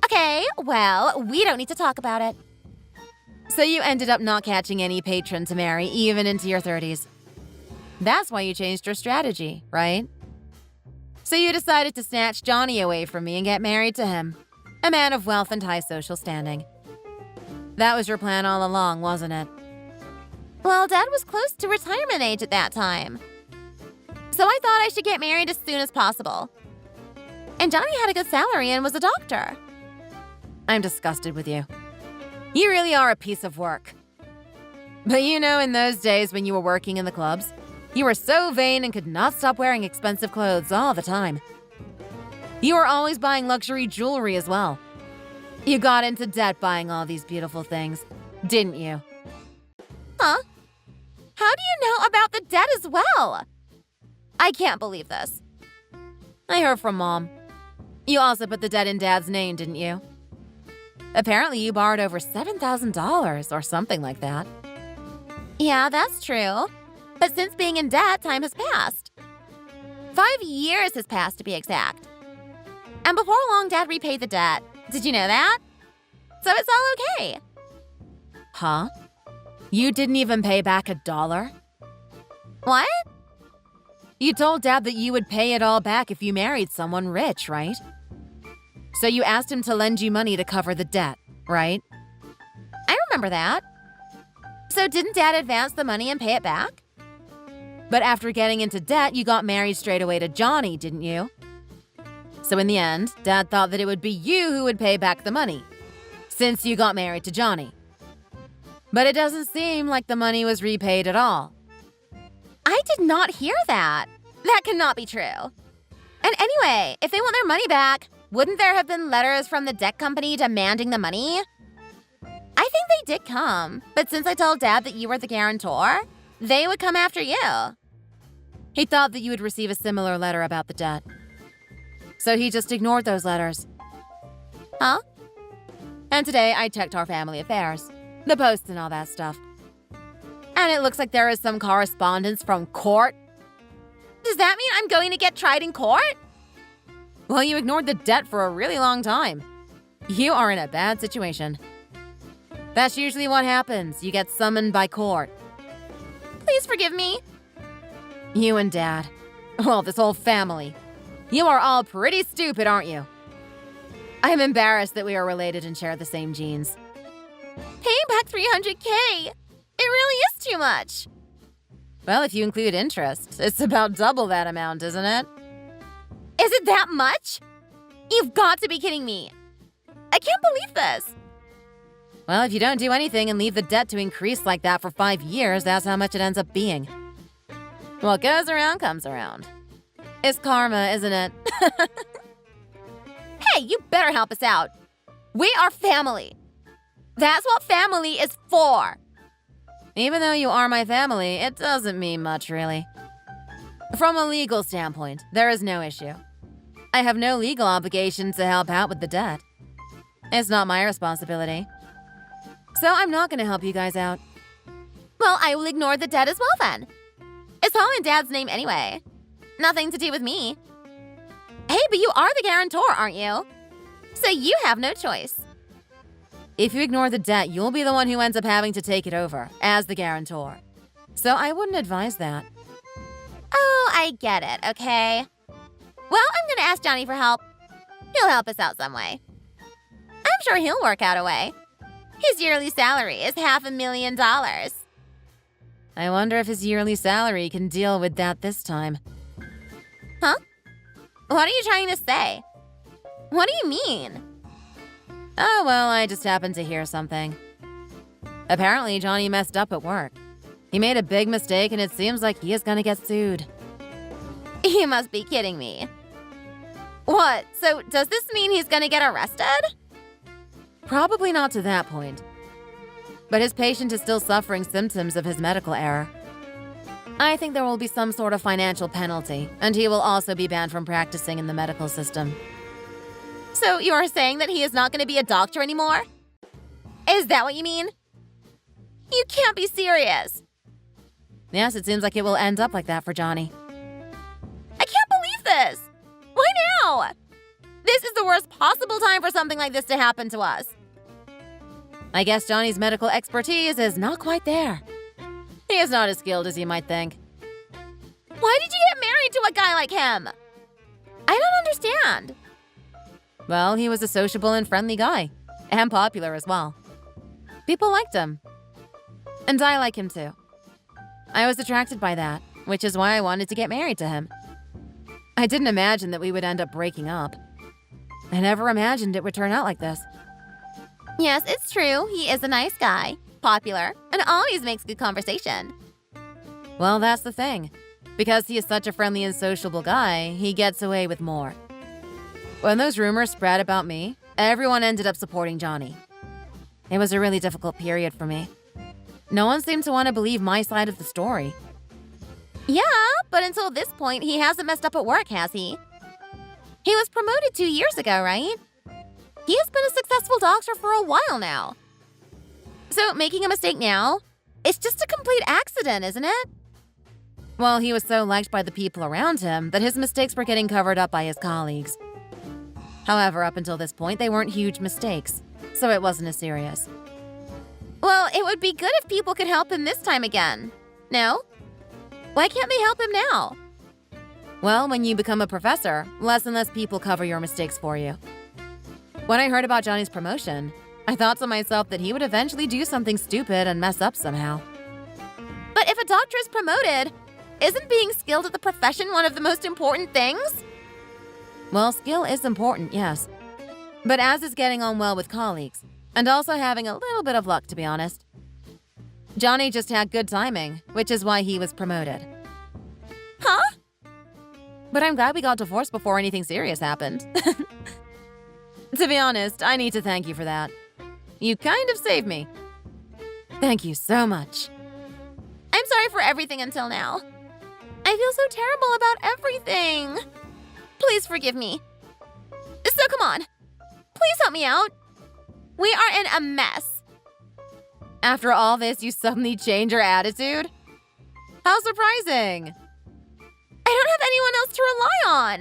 Speaker 5: Okay, well, we don't need to talk about it.
Speaker 2: So you ended up not catching any patron to marry even into your 30s. That's why you changed your strategy, right? So you decided to snatch Johnny away from me and get married to him, a man of wealth and high social standing. That was your plan all along, wasn't it?
Speaker 5: Well, Dad was close to retirement age at that time. So I thought I should get married as soon as possible. And Johnny had a good salary and was a doctor.
Speaker 2: I'm disgusted with you. You really are a piece of work. But you know, in those days when you were working in the clubs, you were so vain and could not stop wearing expensive clothes all the time. You were always buying luxury jewelry as well. You got into debt buying all these beautiful things, didn't you?
Speaker 5: Huh? How do you know about the debt as well? I can't believe this.
Speaker 2: I heard from Mom. You also put the debt in Dad's name, didn't you? Apparently you borrowed over $7,000 or something like that.
Speaker 5: Yeah, that's true. But since being in debt, time has passed. 5 years has passed, to be exact. And before long, Dad repaid the debt,
Speaker 2: Did you know that? So it's all okay.
Speaker 1: Huh? You didn't even pay back $1?
Speaker 2: What?
Speaker 1: You told Dad that you would pay it all back if you married someone rich, right? So you asked him to lend you money to cover the debt, right?
Speaker 2: I remember that. So didn't Dad advance the money and pay it back?
Speaker 1: But after getting into debt, you got married straight away to Johnny, didn't you? So in the end, Dad thought that it would be you who would pay back the money, since you got married to Johnny. But it doesn't seem like the money was repaid at all.
Speaker 2: I did not hear that. That cannot be true. And anyway, if they want their money back, wouldn't there have been letters from the debt company demanding the money? I think they did come, but since I told Dad that you were the guarantor, they would come after you.
Speaker 1: He thought that you would receive a similar letter about the debt. So he just ignored those letters.
Speaker 2: Huh?
Speaker 1: And today I checked our family affairs, the posts and all that stuff. And it looks like there is some correspondence from court.
Speaker 2: Does that mean I'm going to get tried in court?
Speaker 1: Well, you ignored the debt for a really long time. You are in a bad situation. That's usually what happens. You get summoned by court.
Speaker 2: Please forgive me.
Speaker 1: You and Dad. Well, this whole family. You are all pretty stupid, aren't you? I'm embarrassed that we are related and share the same genes.
Speaker 2: Paying back $300K. It really is too much.
Speaker 1: Well, if you include interest, it's about double that amount, isn't it?
Speaker 2: Is it that much? You've got to be kidding me. I can't believe this.
Speaker 1: Well, if you don't do anything and leave the debt to increase like that for 5 years, that's how much it ends up being. What goes around comes around. It's karma, isn't it?
Speaker 2: Hey, you better help us out. We are family. That's what family is for.
Speaker 1: Even though you are my family, it doesn't mean much, really. From a legal standpoint, there is no issue. I have no legal obligation to help out with the debt. It's not my responsibility. So I'm not going to help you guys out.
Speaker 2: Well, I will ignore the debt as well then. It's all in Dad's name anyway. Nothing to do with me. Hey, but you are the guarantor, aren't you? So you have no choice.
Speaker 1: If you ignore the debt, you'll be the one who ends up having to take it over as the guarantor. So I wouldn't advise that.
Speaker 2: Oh, I get it, okay. Well, I'm gonna ask Johnny for help. He'll help us out some way. I'm sure he'll work out a way. His yearly salary is $500,000.
Speaker 1: I wonder if his yearly salary can deal with that this time.
Speaker 2: Huh? What are you trying to say? What do you mean?
Speaker 1: Oh, well, I just happened to hear something. Apparently, Johnny messed up at work. He made a big mistake, and it seems like he is gonna get sued.
Speaker 2: You must be kidding me. What? So does this mean he's gonna get arrested?
Speaker 1: Probably not to that point. But his patient is still suffering symptoms of his medical error. I think there will be some sort of financial penalty, and he will also be banned from practicing in the medical system.
Speaker 2: So you are saying that he is not going to be a doctor anymore? Is that what you mean? You can't be serious.
Speaker 1: Yes, it seems like it will end up like that for Johnny.
Speaker 2: I can't believe this. Why now? This is the worst possible time for something like this to happen to us.
Speaker 1: I guess Johnny's medical expertise is not quite there. He is not as skilled as you might think.
Speaker 2: Why did you get married to a guy like him? I don't understand.
Speaker 1: Well, he was a sociable and friendly guy, and popular as well. People liked him. And I like him too. I was attracted by that, which is why I wanted to get married to him. I didn't imagine that we would end up breaking up. I never imagined it would turn out like this.
Speaker 2: Yes, it's true. He is a nice guy, popular, and always makes good conversation.
Speaker 1: Well, that's the thing. Because he is such a friendly and sociable guy, he gets away with more. When those rumors spread about me, everyone ended up supporting Johnny. It was a really difficult period for me. No one seemed to want to believe my side of the story.
Speaker 2: Yeah, but until this point, he hasn't messed up at work, has he? He was promoted 2 years ago, right? He has been a successful doctor for a while now. So making a mistake now, it's just a complete accident, isn't it?
Speaker 1: Well, he was so liked by the people around him that his mistakes were getting covered up by his colleagues.
Speaker 2: However, up until this point, they weren't huge mistakes, so it wasn't as serious.
Speaker 5: Well, it would be good if people could help him this time again. No? Why can't they help him now?
Speaker 2: Well, when you become a professor, less and less people cover your mistakes for you. When I heard about Johnny's promotion, I thought to myself that he would eventually do something stupid and mess up somehow.
Speaker 5: But if a doctor is promoted, isn't being skilled at the profession one of the most important things?
Speaker 2: Well, skill is important, yes. But as is getting on well with colleagues, and also having a little bit of luck, to be honest. Johnny just had good timing, which is why he was promoted.
Speaker 5: Huh?
Speaker 2: But I'm glad we got divorced before anything serious happened. To be honest, I need to thank you for that. You kind of saved me. Thank you so much.
Speaker 5: I'm sorry for everything until now. I feel so terrible about everything. Please forgive me. So come on. Please help me out. We are in a mess.
Speaker 2: After all this, you suddenly change your attitude? How surprising.
Speaker 5: I don't have anyone else to rely on.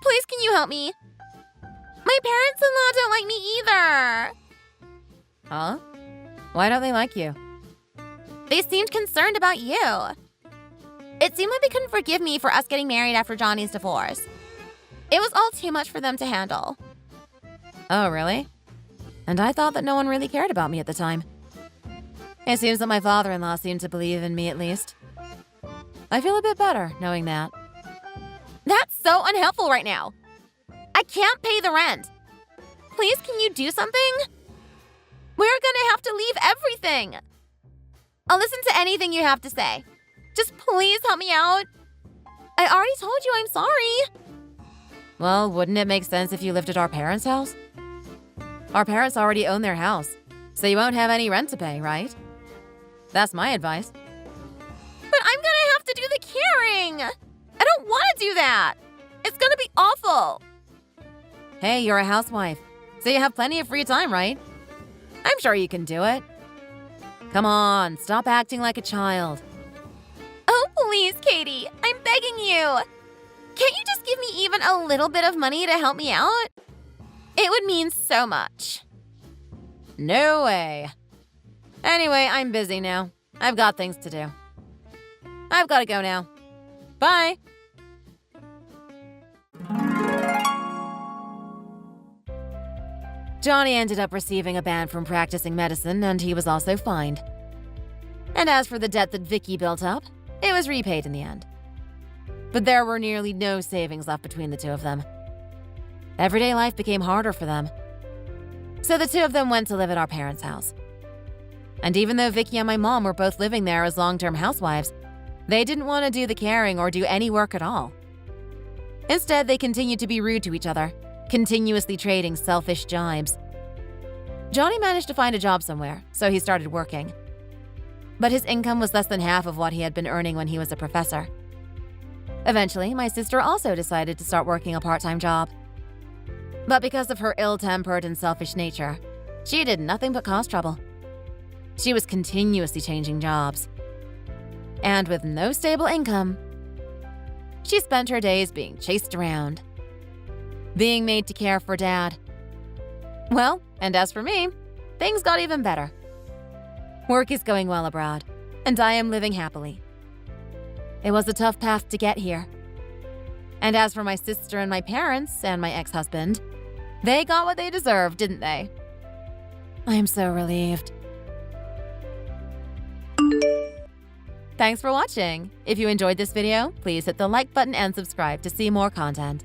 Speaker 5: Please, can you help me? My parents-in-law don't like me either.
Speaker 2: Huh? Why don't they like you?
Speaker 5: They seemed concerned about you. It seemed like they couldn't forgive me for us getting married after Johnny's divorce. It was all too much for them to handle.
Speaker 2: Oh, really? And I thought that no one really cared about me at the time. It seems that my father-in-law seemed to believe in me at least. I feel a bit better knowing that.
Speaker 5: That's so unhelpful right now. I can't pay the rent. Please, can you do something? We're gonna have to leave everything. I'll listen to anything you have to say. Just please help me out. I already told you I'm sorry.
Speaker 2: Well, wouldn't it make sense if you lived at our parents' house? Our parents already own their house, so you won't have any rent to pay, right? That's my advice.
Speaker 5: But I'm gonna have to do the caring. I don't want to do that. It's gonna be awful.
Speaker 2: Hey, you're a housewife, so you have plenty of free time, right? I'm sure you can do it. Come on, stop acting like a child.
Speaker 5: Oh, please, Katie. I'm begging you. Can't you just give me even a little bit of money to help me out? It would mean so much.
Speaker 2: No way. Anyway, I'm busy now. I've got things to do. I've got to go now. Bye. Johnny ended up receiving a ban from practicing medicine, and he was also fined. And as for the debt that Vicky built up, it was repaid in the end. But there were nearly no savings left between the two of them. Everyday life became harder for them. So the two of them went to live at our parents' house. And even though Vicky and my mom were both living there as long-term housewives, they didn't want to do the caring or do any work at all. Instead, they continued to be rude to each other, continuously trading selfish jibes. Johnny managed to find a job somewhere, so he started working. But his income was less than half of what he had been earning when he was a professor. Eventually, my sister also decided to start working a part-time job. But because of her ill-tempered and selfish nature, she did nothing but cause trouble. She was continuously changing jobs. And with no stable income, she spent her days being chased around, being made to care for Dad. Well, and as for me, things got even better. Work is going well abroad, and I am living happily. It was a tough path to get here. And as for my sister and my parents and my ex-husband, they got what they deserved, didn't they? I am so relieved. Thanks for watching. If you enjoyed this video, please hit the like button and subscribe to see more content.